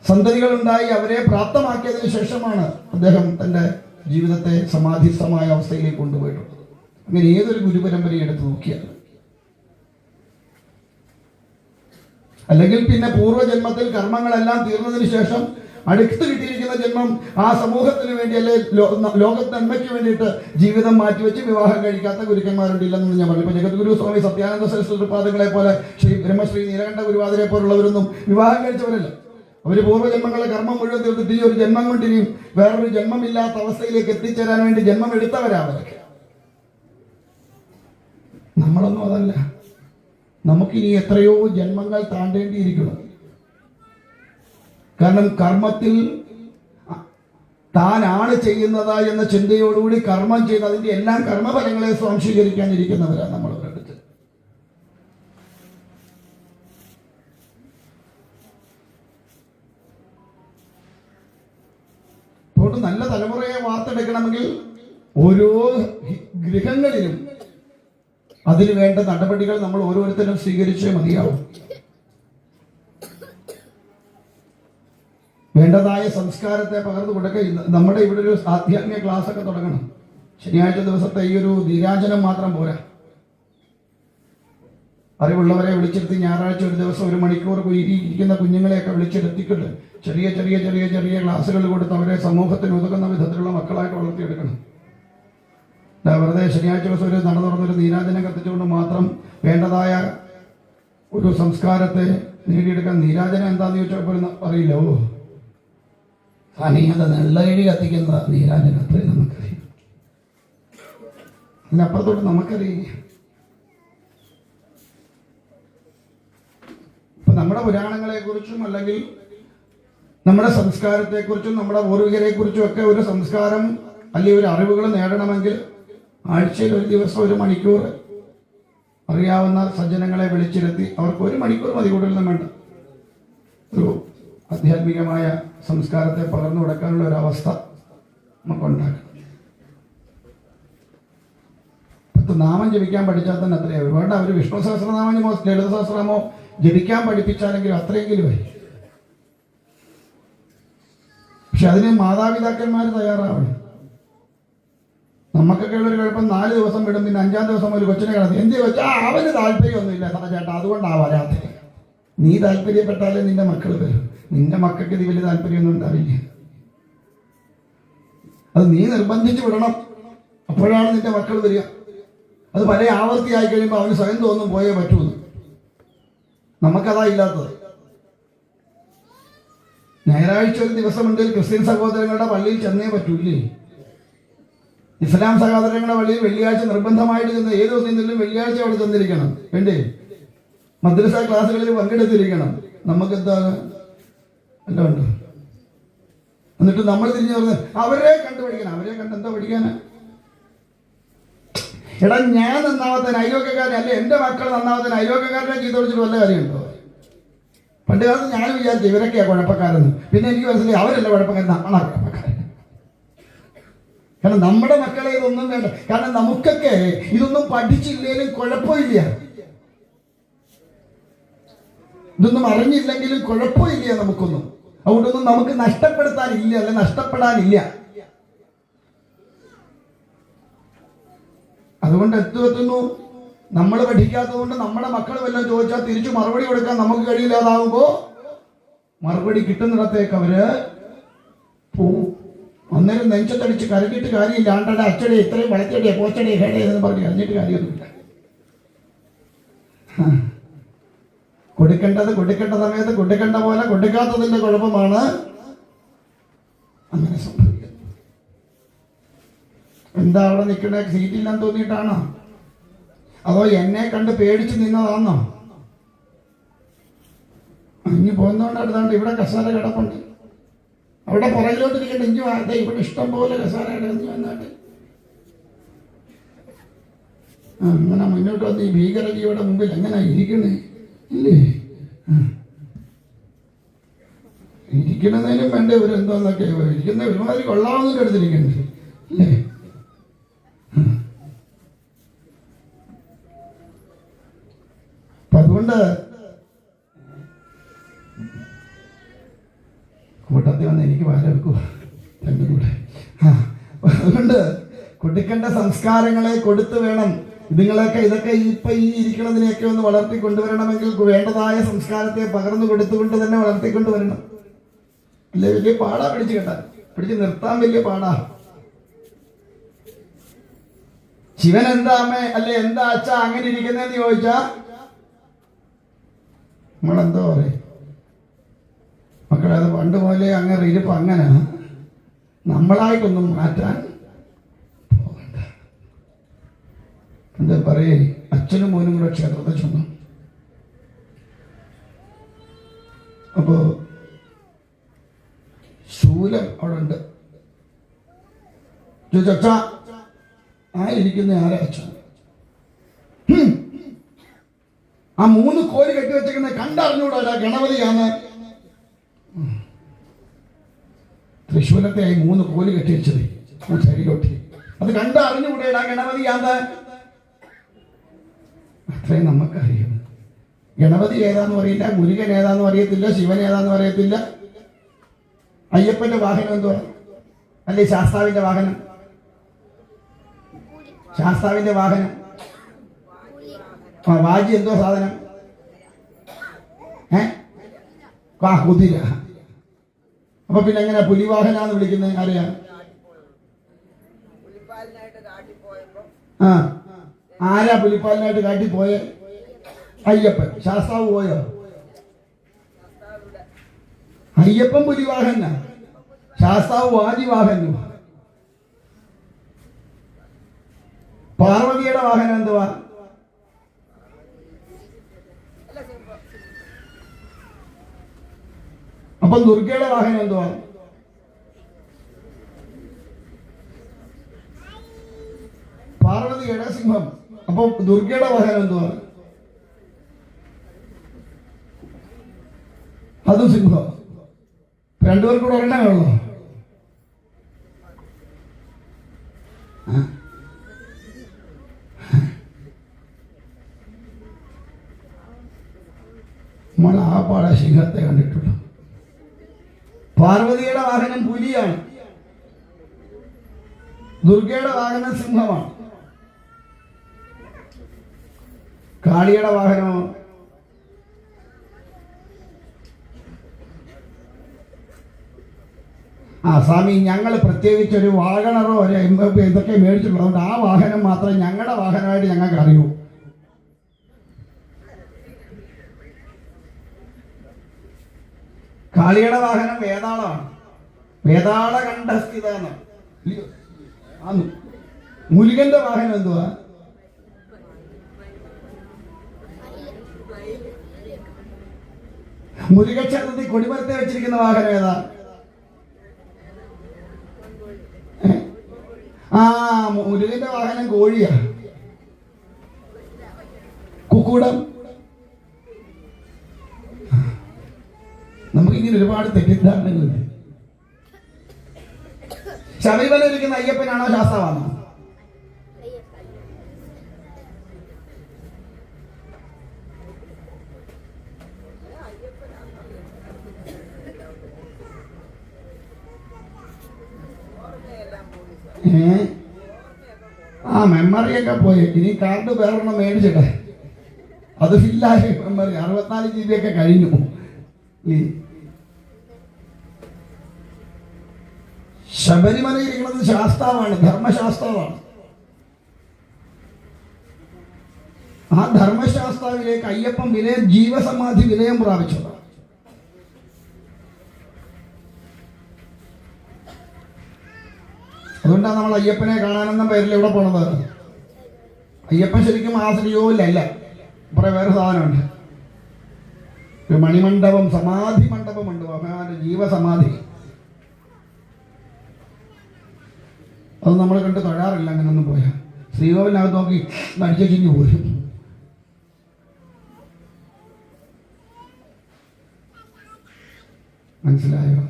സന്തതികളുണ്ടായി അവരെ പ്രാപ്തമാക്കിയതിനു ശേഷമാണ് അദ്ദേഹം തൻ്റെ ജീവിതത്തെ സമാധിസ്ഥമായ അവസ്ഥയിലേക്ക് കൊണ്ടുപോയിട്ടുള്ളത്. അങ്ങനെ ഏതൊരു ഗുരുപരമ്പരയെ എടുത്ത് നോക്കിയാൽ, അല്ലെങ്കിൽ പിന്നെ പൂർവ്വജന്മത്തിൽ കർമ്മങ്ങളെല്ലാം തീർന്നതിന് ശേഷം അടുത്ത് കിട്ടിയിരിക്കുന്ന ജന്മം ആ സമൂഹത്തിന് വേണ്ടി, അല്ലെ ലോകത്ത് നന്മയ്ക്ക് വേണ്ടിയിട്ട് ജീവിതം മാറ്റിവെച്ച് വിവാഹം കഴിക്കാത്ത ഗുരുക്കന്മാരുണ്ടില്ലെന്ന് ഞാൻ പറഞ്ഞു. ഇപ്പൊ ജഗദ്ഗുരു സ്വാമി സത്യാനന്ദ സരസ്വതി പാദങ്ങളെ പോലെ, ബ്രഹ്മശ്രീ നീലകണ്ഠ ഗുരുവാതിരെ പോലുള്ളവരൊന്നും വിവാഹം കഴിച്ചവരല്ല. അവര് പൂർവ്വജന്മങ്ങളെ കർമ്മം മുഴുവൻ തീർത്തിട്ട് ഈ ഒരു ജന്മം കൊണ്ടിനിയും വേറൊരു ജന്മമില്ലാത്ത അവസ്ഥയിലേക്ക് എത്തിച്ചേരാൻ വേണ്ടി ജന്മം എടുത്തവരാവരൊക്കെ. നമ്മളൊന്നും അതല്ല. നമുക്കിനി എത്രയോ ജന്മങ്ങൾ താണ്ടേണ്ടിയിരിക്കണം. കാരണം കർമ്മത്തിൽ താനാണ് ചെയ്യുന്നത് എന്ന ചിന്തയോടുകൂടി കർമ്മം ചെയ്ത് അതിന്റെ എല്ലാ കർമ്മഫലങ്ങളെ സ്വാംശീകരിക്കാനിരിക്കുന്നവരാണ് നമ്മൾ അടുത്ത്. അതുകൊണ്ട് നല്ല തലമുറയെ വാർത്തെടുക്കണമെങ്കിൽ ഓരോ ഗൃഹങ്ങളിലും അതിനു വേണ്ട നടപടികൾ നമ്മൾ ഓരോരുത്തരും സ്വീകരിച്ചേ മതിയാവും. വേണ്ടതായ സംസ്കാരത്തെ പകർന്നു കൊടുക്കുക. നമ്മുടെ ഇവിടെ ഒരു ആധ്യാത്മിക ക്ലാസ് ഒക്കെ തുടങ്ങണം. ശനിയാഴ്ച ദിവസത്തെ ഈ ഒരു നീരാജനം മാത്രം പോരാ. അറിവുള്ളവരെ വിളിച്ചെടുത്ത് ഞായറാഴ്ച ഒരു ദിവസം 1 മണിക്കൂർ ഇരിക്കുന്ന കുഞ്ഞുങ്ങളെയൊക്കെ വിളിച്ചെടുത്തിക്കൊണ്ട് ചെറിയ ചെറിയ ചെറിയ ചെറിയ ക്ലാസ്സുകൾ കൊടുത്ത് അവരെ സമൂഹത്തിന് ഉതകുന്ന വിധത്തിലുള്ള മക്കളായിട്ട് വളർത്തിയെടുക്കണം. വെറുതെ ശനിയാഴ്ച ദിവസം ഒരു നട തുറന്നൊരു നീരാജനം കത്തിച്ചുകൊണ്ട് മാത്രം വേണ്ടതായ ഒരു സംസ്കാരത്തെ നേടിയെടുക്കാൻ. നീരാജനം എന്താന്ന് ചോദിച്ചപ്പോൾ അറിയില്ല. ഓ അത് നെള്ളഴി കത്തിക്കുന്ന നീരാജനം, അത്രയും നമുക്കറിയാം. അതിനപ്പുറത്തോട്ട് നമുക്കറിയില്ല. ഇപ്പൊ നമ്മുടെ പുരാണങ്ങളെ കുറിച്ചും അല്ലെങ്കിൽ നമ്മുടെ സംസ്കാരത്തെക്കുറിച്ചും നമ്മുടെ പൂർവികരെ കുറിച്ചും ഒക്കെ ഒരു സംസ്കാരം അല്ലെങ്കിൽ ഒരു അറിവുകൾ നേടണമെങ്കിൽ ആഴ്ചയിൽ ഒരു ദിവസം 1 മണിക്കൂർ അറിയാവുന്ന സജ്ജനങ്ങളെ വിളിച്ചിരുത്തി അവർക്ക് 1 മണിക്കൂർ മതി, കൂടുതലൊന്നും വേണ്ട. ഒരു ആധ്യാത്മികമായ സംസ്കാരത്തെ പകർന്നു കൊടുക്കാനുള്ള ഒരു അവസ്ഥ നമുക്കുണ്ടാക്കണം. നാമം ജപിക്കാൻ പഠിച്ചാൽ തന്നെ അത്രയും ഒരുപാട്. അവർ വിഷ്ണു സഹസ്രനാമോ ലളിത സഹസ്രനാമോ ജപിക്കാൻ പഠിപ്പിച്ചാലെങ്കിലും അത്രയെങ്കിലും വരും. പക്ഷെ അതിന് മാതാപിതാക്കന്മാർ തയ്യാറാവണം. നമുക്കൊക്കെ ഉള്ളൊരു കുഴപ്പം 4 ദിവസം വിടും, പിന്നെ 5-ാം ദിവസം ഒരു കൊച്ചിനെ കിടന്നു. എന്ത് ചോദിച്ചാൽ അവന് താല്പര്യമൊന്നുമില്ല ചേട്ടാ, അതുകൊണ്ടാ വരാത്ത. നീ താല്പര്യപ്പെട്ടാലേ നിന്റെ മക്കൾ വരും. നിന്റെ മക്കൾക്ക് ഇത് വലിയ താല്പര്യമൊന്നും ഉണ്ടാവില്ല. അത് നീ നിർബന്ധിച്ച് വിടണം, അപ്പോഴാണ് നിന്റെ മക്കൾ വരിക. അത് പല ആവർത്തിയായി കഴിയുമ്പോൾ അവന് സ്വയം തോന്നും പോയേ പറ്റൂന്ന്. നമുക്കതാ ഇല്ലാത്തത്. ഞായറാഴ്ച ഒരു ദിവസമുണ്ടെങ്കിൽ ക്രിസ്ത്യൻ സഹോദരങ്ങളുടെ പള്ളിയിൽ ചെന്നേ പറ്റൂല്ലേ? ഇസ്ലാം സഹോദരങ്ങളുടെ പള്ളിയിൽ വെള്ളിയാഴ്ച നിർബന്ധമായിട്ട് ചെന്ന്, ഏത് ദിവസം ചെന്നാലും വെള്ളിയാഴ്ച അവിടെ ചെന്നിരിക്കണം. വേണ്ടേ? മദ്രസ ക്ലാസ്സുകളിൽ പങ്കെടുത്തിരിക്കണം. നമുക്കെന്താണ് എല്ലാം ഉണ്ട്. എന്നിട്ട് നമ്മൾ തിരിഞ്ഞു പറഞ്ഞ് അവരെ കണ്ടു പഠിക്കണം. അവരെ കണ്ട് എന്താ പഠിക്കാനാ? എടാ, ഞാൻ നന്നാവാത്തതിന് അയലോക്കക്കാരൻ, അല്ലെ എൻ്റെ മക്കൾ നന്നാവാത്തതിന് അയലോക്കക്കാരനെ ചെയ്ത് കൊടുത്തിട്ട് വല്ല കാര്യമുണ്ടോ? പണ്ട് കാലത്ത് ഞാൻ വിചാരിച്ചു ഇവരൊക്കെയാ കുഴപ്പക്കാരെന്ന്. പിന്നെ എനിക്ക് മനസ്സിലായി അവരല്ല കുഴപ്പക്കാരൻ, നമ്മളാ കുഴപ്പക്കാരൻ. കാരണം നമ്മുടെ മക്കളെ ഇതൊന്നും വേണ്ട. കാരണം നമുക്കൊക്കെ ഇതൊന്നും പഠിച്ചില്ലെങ്കിലും കുഴപ്പമില്ല, ഇതൊന്നും അറിഞ്ഞില്ലെങ്കിലും കുഴപ്പമില്ല നമുക്കൊന്നും. അതുകൊണ്ടൊന്നും നമുക്ക് നഷ്ടപ്പെടുത്താനില്ല, അല്ലെ നഷ്ടപ്പെടാനില്ല. അതുകൊണ്ട് എത്തുന്നു നമ്മൾ പഠിക്കാത്തത് കൊണ്ട് നമ്മുടെ മക്കൾ വല്ലതും ചോദിച്ചാൽ തിരിച്ചു മറുപടി കൊടുക്കാൻ നമുക്ക് കഴിയില്ലാതാവുമ്പോ മറുപടി കിട്ടുന്നിടത്തേക്ക് അവര് പോവും. അന്നേരം നെഞ്ചത്തടിച്ച് കരഞ്ഞിട്ട് കാര്യമില്ല. ആണ്ടടെ അച്ചടി ഇത്രയും വളച്ചടിയെ പോച്ചടിയെ ഹേടേ എന്ന് പറഞ്ഞ് കരഞ്ഞിട്ട് കാര്യമൊന്നുമില്ല. കൊടുക്കേണ്ടത് കൊടുക്കേണ്ട സമയത്ത് കൊടുക്കേണ്ട പോലെ കൊടുക്കാത്തതിന്റെ കുഴപ്പമാണ് അങ്ങനെ സംഭവിക്കുന്നത്. എന്താ അവിടെ നിൽക്കണേ? സീറ്റില്ലാന്ന് തോന്നിയിട്ടാണോ? അതോ എന്നെ കണ്ട് പേടിച്ച് നിന്നതാണോ? ഇനി പോകുന്നതുകൊണ്ട് അടുത്താണ്ട് ഇവിടെ കസാര കിടപ്പുണ്ട്. അവിടെ പുറകിലോട്ടിരിക്കണ്ട. ഇഞ്ചു അതെ ഇവിടെ ഇഷ്ടം പോലെ കസാര കിടന്നു വന്നാട്ട് അങ്ങനെ മുന്നോട്ട് വന്ന് ഈ ഭീകരജീവിയുടെ മുമ്പിൽ എങ്ങനെ ഇരിക്കണേ? ഇല്ലേ? ഇരിക്കണതിനും വേണ്ട ഒരു എന്തോന്നൊക്കെ ഇരിക്കുന്ന ഒരുമാതിരി കൊള്ളാവുന്നതിൻ്റെ അടുത്തിരിക്കണ്ടേ? അല്ലേ? അപ്പം അതുകൊണ്ട് വന്ന് എനിക്ക് പാല വെക്കുക രണ്ടും കൂടെ. അതുകൊണ്ട് കൊടുക്കേണ്ട സംസ്കാരങ്ങളെ കൊടുത്തു വേണം ഇതൊക്കെ ഇപ്പൊ ഈ ഇരിക്കുന്നതിനെയൊക്കെ ഒന്ന് വളർത്തി കൊണ്ടുവരണമെങ്കിൽ വേണ്ടതായ സംസ്കാരത്തെ പകർന്നു കൊടുത്തുകൊണ്ട് തന്നെ വളർത്തിക്കൊണ്ടുവരണം. അല്ലെ വലിയ പാടാ പിടിച്ചു നിർത്താൻ വലിയ പാടാ. ശിവൻ എന്താ അമ്മേ അല്ലെ എന്താ അച്ഛ അങ്ങനെ ഇരിക്കുന്നതെന്ന് ചോദിച്ചാ നമ്മളെന്തോ പറയും, മക്കളെ അത് പണ്ട് പോലെ അങ്ങനെ ഇരിപ്പ് അങ്ങനെ നമ്മളായിട്ടൊന്നും മാറ്റാൻ പോകണ്ട. എന്താ പറയേ, അച്ഛനും മോനും കൂടെ ക്ഷേത്രത്തിൽ ചെന്നു. അപ്പോ ശൂലം അവിടെ ഉണ്ട്. ചോദിച്ച ആ ഇരിക്കുന്ന ആരാ അച്ഛൻ? ആ 3 കോല് കെട്ടിവെച്ചിരിക്കുന്ന കണ്ടറിഞ്ഞൂടാ ഗണപതിയാന്ന്. തൃശ്ശൂലത്തെ 3 കോല് കെട്ടിവെച്ചത് ശരീരോട്ടി അത് കണ്ടറിഞ്ഞുകൂടെടാ ഗണപതിയാന്ന്. അത്രയും നമുക്കറിയാം. ഗണപതി ഏതാന്ന് അറിയില്ല, മുരുകൻ ഏതാന്ന് അറിയത്തില്ല, ശിവൻ ഏതാന്ന് അറിയത്തില്ല. അയ്യപ്പന്റെ വാഹനം എന്തുവാ? അല്ലെ ശാസ്താവിന്റെ വാഹനം? ശാസ്താവിന്റെ വാഹനം വാജി എന്തോ സാധനം? കുതിര. അപ്പൊ പിന്നെ എങ്ങനെ പുലിവാഹനാന്ന് വിളിക്കുന്നത്? അറിയാം. ആരാ പുലിപ്പാലിനായിട്ട് കാട്ടിപ്പോയെ? അയ്യപ്പൻ. ശാസ്താവ് പോയോ? അയ്യപ്പൻ പുലിവാഹന, ശാസ്താവ് വാജിവാഹനും. പാർവതിയുടെ വാഹനം എന്തുവാ? അപ്പൊ ദുർഗയുടെ വാഹനം എന്തുവാ? പാർവതിയുടെ സിംഹം. അപ്പൊ ദുർഗയുടെ വാഹനം എന്തുവാ? അതും സിംഹം. രണ്ടുപേർക്കും കൂടെ ഒരെണ്ണമേ നമ്മൾ ആ പാട സിംഹത്തെ കണ്ടിട്ടുള്ളൂ. പാർവതിയുടെ വാഹനം പുലിയാണ്, ദുർഗയുടെ വാഹനം സിംഹമാണ്. കാളിയുടെ വാഹനമോ? സ്വാമി, ഞങ്ങൾ പ്രത്യേകിച്ച് ഒരു വാഗണറോ ഒരു ഇതൊക്കെ മേടിച്ചിട്ടുള്ളൂ, അതുകൊണ്ട് ആ വാഹനം മാത്രമേ ഞങ്ങളുടെ വാഹനമായിട്ട് ഞങ്ങൾക്ക് അറിയൂ. കാളിയുടെ വാഹനം വേതാളമാണ്, വേതാള കണ്ഠസ്ഥിതാണ്. മുരുകന്റെ വാഹനം എന്തുവാ? മുരുകക്ഷേത്രത്തിൽ കൊടിമരത്തെ വെച്ചിരിക്കുന്ന വാഹനം ഏതാ? മുരുകന്റെ വാഹനം കോഴിയാ, കുക്കൂടം. നമുക്കിങ്ങനെ ഒരുപാട് തെറ്റിദ്ധാരണകളുണ്ട്. ശബരിമല ഇരിക്കുന്ന അയ്യപ്പനാണോ ശാസ്താവാണോ? മെമ്മറിയൊക്കെ പോയി. ഇനി കാർഡ് വേറൊരെണ്ണം മേടിച്ചിട്ടെ, അത് ഫില്ലായി. മെമ്മറി 64 GB ഒക്കെ കഴിഞ്ഞു. ശബരിമല ഇരിക്കുന്നത് ശാസ്താവാണ്, ധർമ്മശാസ്താവാണ്. ആ ധർമ്മശാസ്താവിലേക്ക് അയ്യപ്പൻ ജീവസമാധി വിലയം പ്രാപിച്ചതാണ്. അതുകൊണ്ടാണ് നമ്മൾ അയ്യപ്പനെ കാണാനെന്ന പേരിൽ എവിടെ പോണത്. അയ്യപ്പൻ ശരിക്കും ആശ്രയോയിലല്ല, കുറെ വേറെ സാധനമുണ്ട്. ഒരു മണിമണ്ഡപം, സമാധി മണ്ഡപമുണ്ട്, ഭഗവാന്റെ ജീവസമാധി. അത് നമ്മൾ കണ്ട് തൊഴാറില്ല. അങ്ങനെയൊന്നും പോയാൽ ശ്രീകോവിലിനകത്ത് നോക്കി നടിച്ചു പോരും. മനസ്സിലായോ?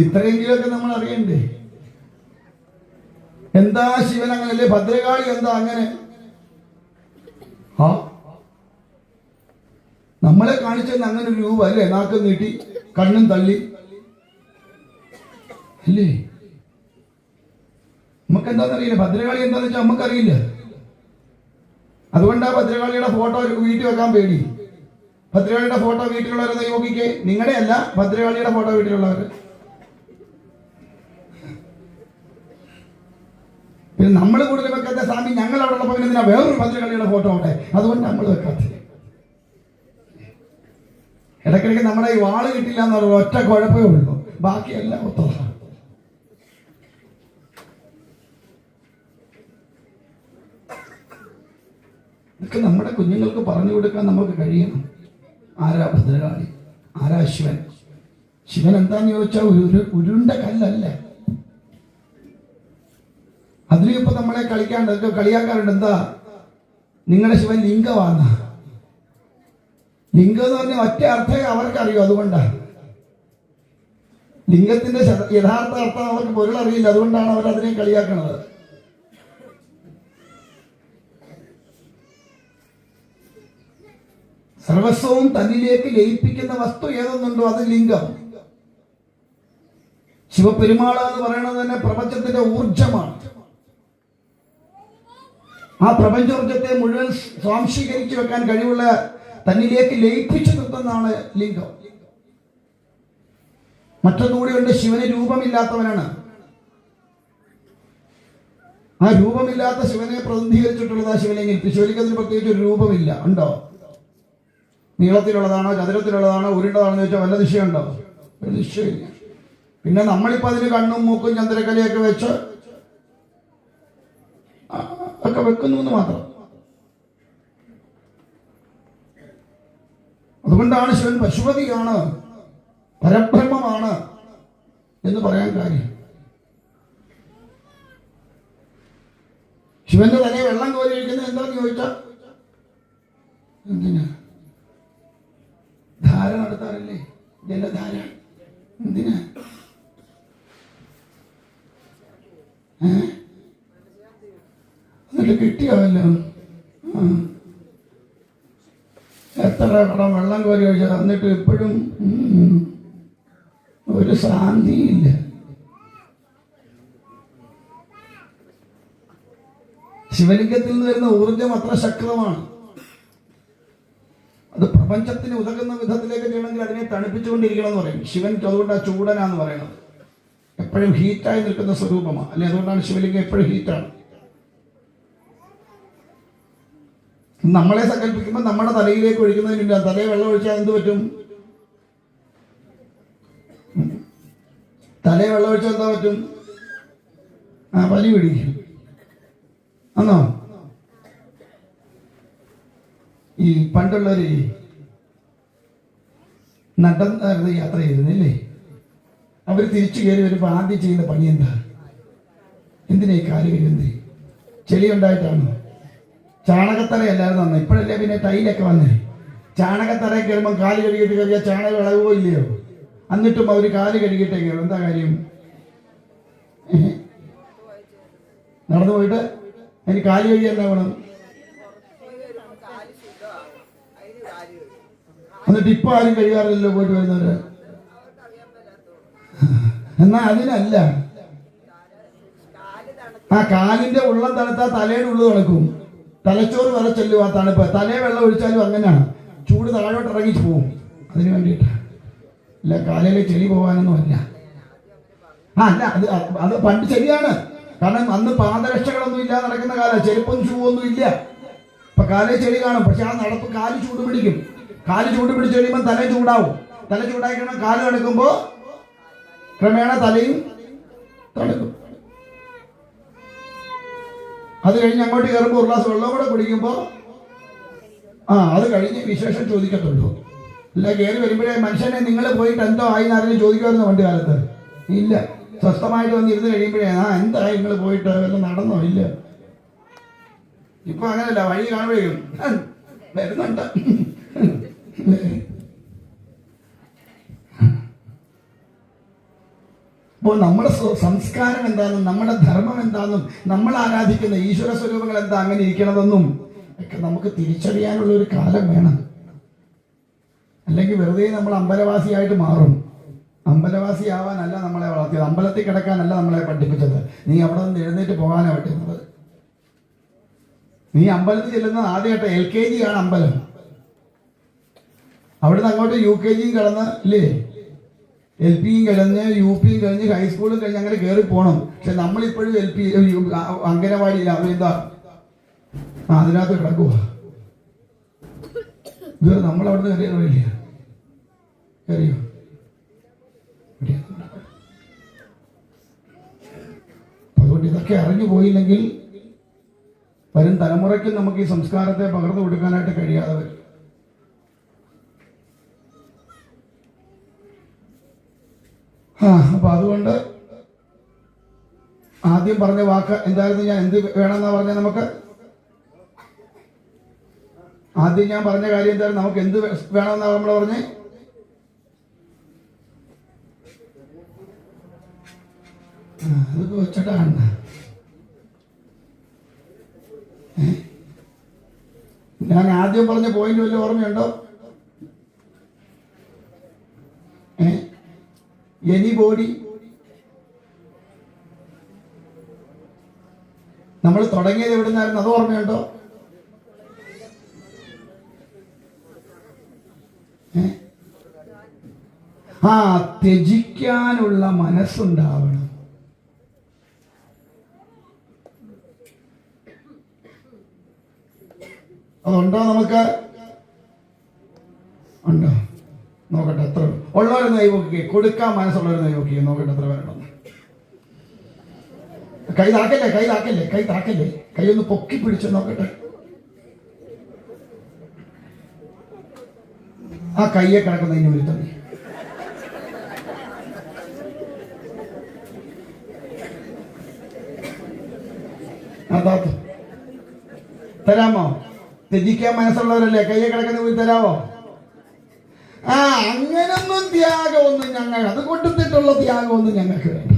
ഇത്രയെങ്കിലൊക്കെ നമ്മൾ അറിയണ്ടേ. എന്താ ശിവൻ അങ്ങനല്ലേ, ഭദ്രകാളി എന്താ അങ്ങനെ? ആ നമ്മളെ കാണിച്ചെന്ന് അങ്ങനെ ഒരു രൂപ അല്ലേ? നാക്കും നീട്ടി കണ്ണും തള്ളി അല്ലേ? നമുക്ക് എന്താണെന്നറിയില്ല. ഭദ്രകാളി എന്താന്ന് വെച്ചാൽ നമുക്കറിയില്ല. അതുകൊണ്ടാ ഭദ്രകാളിയുടെ ഫോട്ടോ വീട്ടിൽ വെക്കാൻ പേടി. ഭദ്രകാളിയുടെ ഫോട്ടോ വീട്ടിലുള്ളവരെ നോക്കിക്കേ. നിങ്ങളുടെ അല്ല, ഭദ്രകാളിയുടെ ഫോട്ടോ വീട്ടിലുള്ളവർ. പിന്നെ നമ്മൾ കൂടുതൽ വെക്കാത്ത സ്വാമി ഞങ്ങൾ അവിടെ ഉള്ളപ്പോൾ പിന്നെ വേറൊരു ഭദ്രകാളിയുടെ ഫോട്ടോ അവിടെ, അതുകൊണ്ട് നമ്മൾ വെക്കാത്ത. ഇടയ്ക്കിടയ്ക്ക് നമ്മുടെ ഈ വാള് കിട്ടില്ല എന്ന് പറഞ്ഞ ഒറ്റ കുഴപ്പമേ ഉള്ളൂ, ബാക്കിയെല്ലാം ഒത്തതാണ്. ഇതൊക്കെ നമ്മുടെ കുഞ്ഞുങ്ങൾക്ക് പറഞ്ഞു കൊടുക്കാൻ നമുക്ക് കഴിയണം. ആരാ ഭദ്രകാളി, ആരാ ശിവൻ? ശിവൻ എന്താന്ന് ചോദിച്ചാൽ ഒരു ഉരുണ്ട കല്ലല്ല. അതിലും ഇപ്പൊ നമ്മളെ കളിയാക്കാറുണ്ട്. എന്താ നിങ്ങളുടെ ശിവൻ ലിംഗമാണ്? ലിംഗം എന്ന് പറഞ്ഞാൽ ഒറ്റ അർത്ഥമേ അവർക്കറിയൂ. അതുകൊണ്ടാണ് ലിംഗത്തിന്റെ യഥാർത്ഥ അർത്ഥം അവർക്ക് പൊരുളറിയില്ല. അതുകൊണ്ടാണ് അവർ അതിനെ കളിയാക്കുന്നത്. സർവസ്വവും തന്നിലേക്ക് ലയിപ്പിക്കുന്ന വസ്തു ഏതൊന്നുണ്ടോ അത് ലിംഗം. ശിവപെരുമാള എന്ന് പറയുന്നത് തന്നെ പ്രപഞ്ചത്തിന്റെ ഊർജമാണ്. ആ പ്രപഞ്ചോർജത്തെ മുഴുവൻ സ്വാംശീകരിച്ചു വെക്കാൻ കഴിവുള്ള, തന്നിലേക്ക് ലയിപ്പിച്ചു നിർത്തുന്നതാണ് ലിംഗം. മറ്റൊന്നുകൂടിയുണ്ട്, ശിവന് രൂപമില്ലാത്തവനാണ്. ആ രൂപമില്ലാത്ത ശിവനെ പ്രതിനിധീകരിച്ചിട്ടുള്ളത് ആ ശിവലിംഗം. ശിവലിംഗത്തിന് പ്രത്യേകിച്ച് ഒരു രൂപമില്ല. ഉണ്ടോ? നീളത്തിലുള്ളതാണോ ചതുരത്തിലുള്ളതാണോ ഉരുണ്ടതാണെന്ന് ചോദിച്ചാൽ വല്ല ദിശയുണ്ടോ? ഒരു ദിശയില്ല. പിന്നെ നമ്മളിപ്പോൾ അതിന് കണ്ണും മൂക്കും ചന്ദ്രക്കലയൊക്കെ വെച്ച് ഒക്കെ വെക്കുന്നു എന്ന് മാത്രം. അതുകൊണ്ടാണ് ശിവൻ പശുപതിയാണ്, പരബ്രഹ്മമാണ് എന്ന് പറയാൻ കാര്യം. ശിവന്റെ തലയെ വെള്ളം കോരി ഒഴിക്കുന്നത് എന്താന്ന് ചോദിച്ചാൽ എന്തിനാ? ധാര നടത്താറില്ലേ? ജലധാര. എന്തിനാ? എന്നിട്ട് കിട്ടിയാവല്ലോ. എത്ര കടം വെള്ളം കോരി ഒഴിച്ചത്, എന്നിട്ട് ഇപ്പോഴും ഒരു ശാന്തിയില്ല. ശിവലിംഗത്തിൽ നിന്ന് വരുന്ന ഊർജം അത്ര ശക്തമാണ്. അത് പ്രപഞ്ചത്തിന് ഉതകുന്ന വിധത്തിലേക്ക് ചെയ്യണമെങ്കിൽ അതിനെ തണുപ്പിച്ചുകൊണ്ടിരിക്കണം എന്ന് പറയും. ശിവൻ അതുകൊണ്ട് ആ ചൂടനാന്ന് പറയുന്നത്. എപ്പോഴും ഹീറ്റായി നിൽക്കുന്ന സ്വരൂപമാണ് അല്ലെ? അതുകൊണ്ടാണ് ശിവലിംഗം എപ്പോഴും ഹീറ്റാണ്. നമ്മളെ സങ്കല്പിക്കുമ്പോൾ നമ്മുടെ തലയിലേക്ക് ഒഴിക്കുന്നതിനില്ല. തലയിൽ വെള്ളം ഒഴിച്ചാൽ എന്ത് പറ്റും? തലയിൽ വെള്ളം ഒഴിച്ചാൽ എന്താ പറ്റും? പനി പിടിക്കും. ആണോ? ഈ പണ്ടുള്ളവര് നടന്ന് യാത്ര ചെയ്തിരുന്നില്ലേ? അവർ തിരിച്ചു കയറി വരുമ്പോൾ ആദ്യം ചെയ്യുന്ന പണി എന്താ? എന്തിനാ ഈ കാല് കഴുകുന്നത്? ചെളി ഉണ്ടായിട്ടാണ്. ചാണകത്തറയല്ലായിരുന്നു അന്ന്. ഇപ്പോഴല്ലേ പിന്നെ ടൈലൊക്കെ വന്നേ. ചാണകത്തറയിൽ കയറുമ്പോൾ കാല് കഴുകിയിട്ട് കയറിയാൽ ചാണകം ഇളകുമോ ഇല്ലയോ? എന്നിട്ടും അവർ കാല് കഴുകിയിട്ടേ കയറും. എന്താ കാര്യം? നടന്നു പോയിട്ട് അതിന് കാല് കഴുകി എന്താ വേണം? എന്നിട്ട് ഇപ്പൊ ആരും കഴിയാറില്ലല്ലോ പോയിട്ട് വരുന്നവര്. എന്നാ അതിനല്ല. ആ കാലിന്റെ ഉള്ളം തണുത്താൽ തലയുടെ ഉള്ളു തണുക്കും. തലച്ചോറ് വരെ ചെല്ലും ആ തണുപ്പ്. തലയെ വെള്ളം ഒഴിച്ചാലും അങ്ങനെയാണ്. ചൂട് താഴോട്ട് ഇറങ്ങിച്ച് പോവും. അതിന് വേണ്ടിയിട്ട് അല്ല, കാലിലെ ചെളി പോകാനൊന്നും അല്ല. അല്ല, അത് പണ്ട് ശരിയാണ്. കാരണം അന്ന് പാദരക്ഷകളൊന്നും ഇല്ലാതെ നടക്കുന്ന കാലം. ചെരുപ്പും ഷൂ ഒന്നും ഇല്ല. ഇപ്പൊ കാലേ ചെളി കാണും. പക്ഷെ ആ നടപ്പ് കാല് ചൂട് പിടിക്കും. കാല് ചൂട് പിടിച്ച് കഴിയുമ്പോൾ തല ചൂടാവും. തല ചൂടായി കഴിയുമ്പോൾ കാല് തണുക്കുമ്പോൾ ക്രമേണ തലയും തണുക്കും. അത് കഴിഞ്ഞ് അങ്ങോട്ട് കയറുമ്പോൾ ഒരു ഗ്ലാസ് വെള്ളം കൂടെ കുടിക്കുമ്പോൾ അത് കഴിഞ്ഞ് വിശേഷം ചോദിക്കത്തുള്ളൂ. അല്ല, കയറി വരുമ്പോഴേ മനുഷ്യനെ നിങ്ങൾ പോയിട്ട് എന്തോ ആയി ആരെങ്കിലും ചോദിക്കുമായിരുന്നു പണ്ട് കാലത്ത്? ഇല്ല. സ്വസ്ഥമായിട്ട് വന്ന് ഇരുന്ന് കഴിയുമ്പോഴേ എന്തായി നിങ്ങൾ പോയിട്ട് വല്ലതും നടന്നോ? ഇല്ല. ഇപ്പൊ അങ്ങനെയല്ല. വഴി കാണുമ്പോഴേക്കും വരുന്നുണ്ട്. അപ്പോൾ നമ്മുടെ സംസ്കാരം എന്താണെന്നും നമ്മുടെ ധർമ്മം എന്താണെന്നും നമ്മൾ ആരാധിക്കുന്ന ഈശ്വര സ്വരൂപങ്ങൾ എന്താ അങ്ങനെ ഇരിക്കണതെന്നും ഒക്കെ നമുക്ക് തിരിച്ചറിയാനുള്ള ഒരു കാലം വേണം. അല്ലെങ്കിൽ വെറുതെ നമ്മൾ അമ്പലവാസിയായിട്ട് മാറും. അമ്പലവാസിയാവാനല്ല നമ്മളെ വളർത്തിയത്, അമ്പലത്തിൽ കിടക്കാനല്ല നമ്മളെ പഠിപ്പിച്ചത്. നീ അവിടെ നിന്ന് എഴുന്നേറ്റ് പോകാനാണ് പറ്റുന്നത്. നീ അമ്പലത്തിൽ ചെല്ലുന്നത് ആദ്യമായിട്ട് LKG ആണ് അമ്പലം. അവിടുന്ന് അങ്ങോട്ട് UKG കടന്ന് ഇല്ലേ, LPയും കഴിഞ്ഞ് UPയും കഴിഞ്ഞ് ഹൈസ്കൂളും കഴിഞ്ഞ് അങ്ങനെ കയറി പോകണം. പക്ഷെ നമ്മളിപ്പോഴും LP അംഗനവാടിയില്ല, എന്താ അതിനകത്ത് കിടക്കുക. ഇത് നമ്മളവിടുന്ന് കയറിയില്ല, കയറിയോ? അതുകൊണ്ട് ഇതൊക്കെ അറിഞ്ഞു പോയില്ലെങ്കിൽ വരും തലമുറയ്ക്ക് നമുക്ക് ഈ സംസ്കാരത്തെ പകർന്നു കൊടുക്കാനായിട്ട് കഴിയാതെ വരും. അപ്പൊ അതുകൊണ്ട് ആദ്യം പറഞ്ഞ വാക്ക് എന്തായിരുന്നു? ഞാൻ എന്ത് വേണമെന്നാ പറഞ്ഞ നമുക്ക് ആദ്യം ഞാൻ പറഞ്ഞ കാര്യം എന്തായിരുന്നു? നമുക്ക് എന്ത് വേണമെന്നാ നമ്മൾ പറഞ്ഞേ? അത് വെച്ചിട്ടാണ് ഞാൻ ആദ്യം പറഞ്ഞ പോയിന്റ് വല്ല ഓർമ്മയുണ്ടോ? എനിബോഡി നമ്മൾ തുടങ്ങിയത് എവിടുന്നായിരുന്നു? അത് ഓർമ്മയുണ്ടോ? ത്യജിക്കാനുള്ള മനസ്സുണ്ടാവണം. അതുണ്ടോ? നമുക്ക് ഉണ്ടോ? നോക്കട്ടെ എത്ര ഉള്ളവരെന്ന് കൈവക്കുക, കൊടുക്കാൻ മനസ്സുള്ളവരെന്ന് കൈവക്കുക. നോക്കട്ടെ എത്ര പേരുണ്ടെന്ന്. കൈ താക്കല്ലേ, കൈ ഒന്ന് പൊക്കി പിടിച്ച് നോക്കട്ടെ. ആ കയ്യെ കിടക്കുന്നതിന് ഒരു തന്നെ അതാത്ത തരാമോ? ത്യജിക്കാൻ മനസ്സുള്ളവരല്ലേ? കയ്യെ കിടക്കുന്ന പോയി തരാമോ? അങ്ങനൊന്നും ത്യാഗമൊന്നും ഞങ്ങൾ, അത് കൊടുത്തിട്ടുള്ള ത്യാഗമൊന്നും ഞങ്ങൾക്ക് വേണ്ട.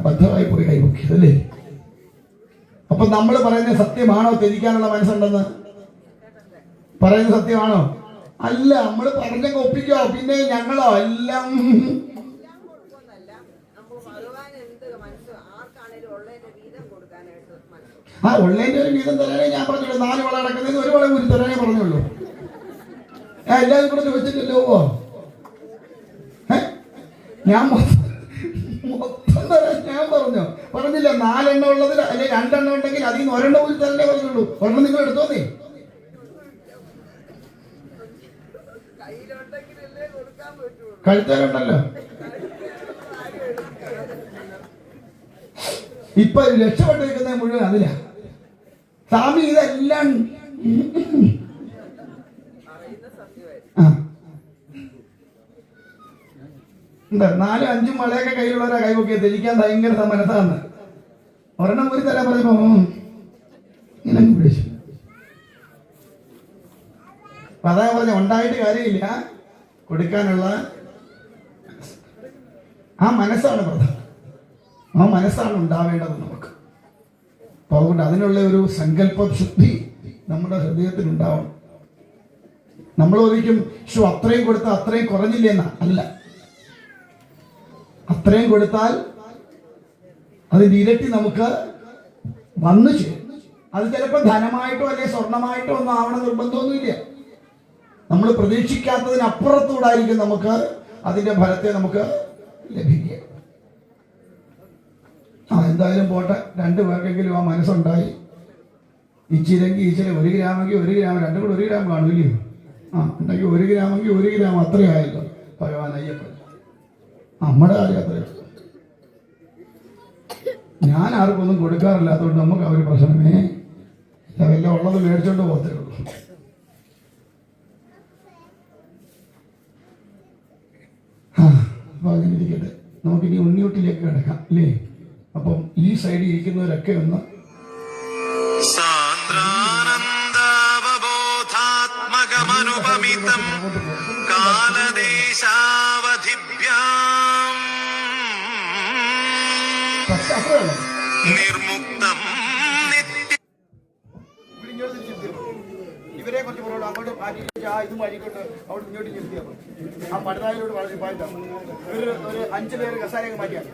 ബദ്ധമായി പോയി കൈപൊക്കിയതല്ലേ? അപ്പൊ നമ്മൾ പറയുന്നത് സത്യമാണോ? ത്യജിക്കാനുള്ള മനസ്സുണ്ടെന്ന് പറയുന്നത് സത്യമാണോ? അല്ല, നമ്മൾ പറഞ്ഞങ്ങ് ഒപ്പിക്കോ. പിന്നെ ഞങ്ങളോ എല്ലാം ഉള്ളതിന്റെ ഒരു വീതം തരാനേ ഞാൻ പറഞ്ഞുള്ളൂ. 4 വള അടക്കുന്നതിന് 1 വള കൂടി തരാനേ പറഞ്ഞുള്ളൂ. എല്ലാവരും കൂടെ ചോദിച്ചിട്ടില്ലോ? ഞാൻ മൊത്തം തരാൻ ഞാൻ പറഞ്ഞില്ല. 4 എണ്ണം ഉള്ളതിൽ അല്ലെങ്കിൽ 2 എണ്ണം ഉണ്ടെങ്കിൽ അതിൽ നിന്ന് 1 എണ്ണം കൂടി തരാനേ പറഞ്ഞുള്ളൂ. 1 എണ്ണം നിങ്ങൾ എടുത്തോന്നേ. കഴുത്തേലുണ്ടല്ലോ. ഇപ്പൊ രക്ഷപ്പെട്ടിരിക്കുന്നത് മുഴുവൻ അതില. സ്വാമി ഇതെല്ലാം ഉണ്ട്. 4, 5 വളയൊക്കെ കയ്യിലുള്ളവരാ കൈപൊക്കിയ ത്യജിക്കാൻ ഭയങ്കര മനസ്സാണ്. 1 എണ്ണം കൂടി തരാൻ പറഞ്ഞപ്പോ ഇങ്ങനെ പിടിച്ചു. അപ്പൊ അതാ പറഞ്ഞ ഉണ്ടായിട്ട് കാര്യമില്ല, കൊടുക്കാനുള്ള ആ മനസ്സാണ് പ്രധാനം. ആ മനസ്സാണ് ഉണ്ടാവേണ്ടത് നമുക്ക്. അപ്പൊ അതുകൊണ്ട് അതിനുള്ള ഒരു സങ്കല്പ ശുദ്ധി നമ്മുടെ ഹൃദയത്തിൽ ഉണ്ടാവണം. നമ്മൾ ഒരിക്കും അത്രയും കൊടുത്താൽ അത്രയും കുറഞ്ഞില്ലെന്ന അല്ല. അത്രയും കൊടുത്താൽ അതിന്റെ ഇരട്ടി നമുക്ക് വന്നു ചേരും. അത് ചിലപ്പോൾ ധനമായിട്ടോ അല്ലെ സ്വർണമായിട്ടോ ഒന്നും ആവണം നിർബന്ധമൊന്നുമില്ല. നമ്മൾ പ്രതീക്ഷിക്കാത്തതിനപ്പുറത്തൂടായിരിക്കും നമുക്ക് അതിന്റെ ഫലത്തെ നമുക്ക് ലഭിക്കുക. എന്തായാലും പോട്ടെ, 2 പേർക്കെങ്കിലും ആ മനസ്സുണ്ടായി. ഇച്ചിരെങ്കിൽ 1 ഗ്രാമെങ്കിൽ 1 ഗ്രാം, 2 കൂടെ 1 ഗ്രാം കാണൂല്ലയോ? ഉണ്ടെങ്കിൽ 1 ഗ്രാമെങ്കിൽ 1 ഗ്രാം അത്രയായല്ലോ. ഭഗവാൻ അയ്യപ്പൻ നമ്മുടെ കാര്യം അത്രയും. ഞാൻ ആർക്കൊന്നും കൊടുക്കാറില്ലാത്തതുകൊണ്ട് നമുക്ക് അവർ പ്രശ്നമേ ഇല്ല. വല്ല ഉള്ളത് മേടിച്ചോണ്ട് പോകത്തേ ഉള്ളൂ. അപ്പൊ അങ്ങനെ ഇരിക്കട്ടെ. നമുക്കിനി ഉണ്ണിയൂട്ടിലേക്ക് കിടക്കാം അല്ലേ? അപ്പം ഈ സൈഡിൽ ഇരിക്കുന്നവരൊക്കെ ഒന്ന് സാന്ദ്രാനന്ദാവബോധാത്മകമനുപമിതം കാലദേശാവധിഭ്യാം നിർമുക്തം ഇവരെ കുറച്ച് പുറകോട്ട് അങ്ങോട്ട് മാറ്റി ആ ഇത് മാറ്റിക്കൊണ്ട് അവിടെ ഇങ്ങോട്ട് നിർത്തിയാൽ ആ പടുതായിലോട്ട് വളരെ പായിട്ടാണ് ഒരു 5 പേര് കസാരയൊക്കെ മാറ്റിയാണ്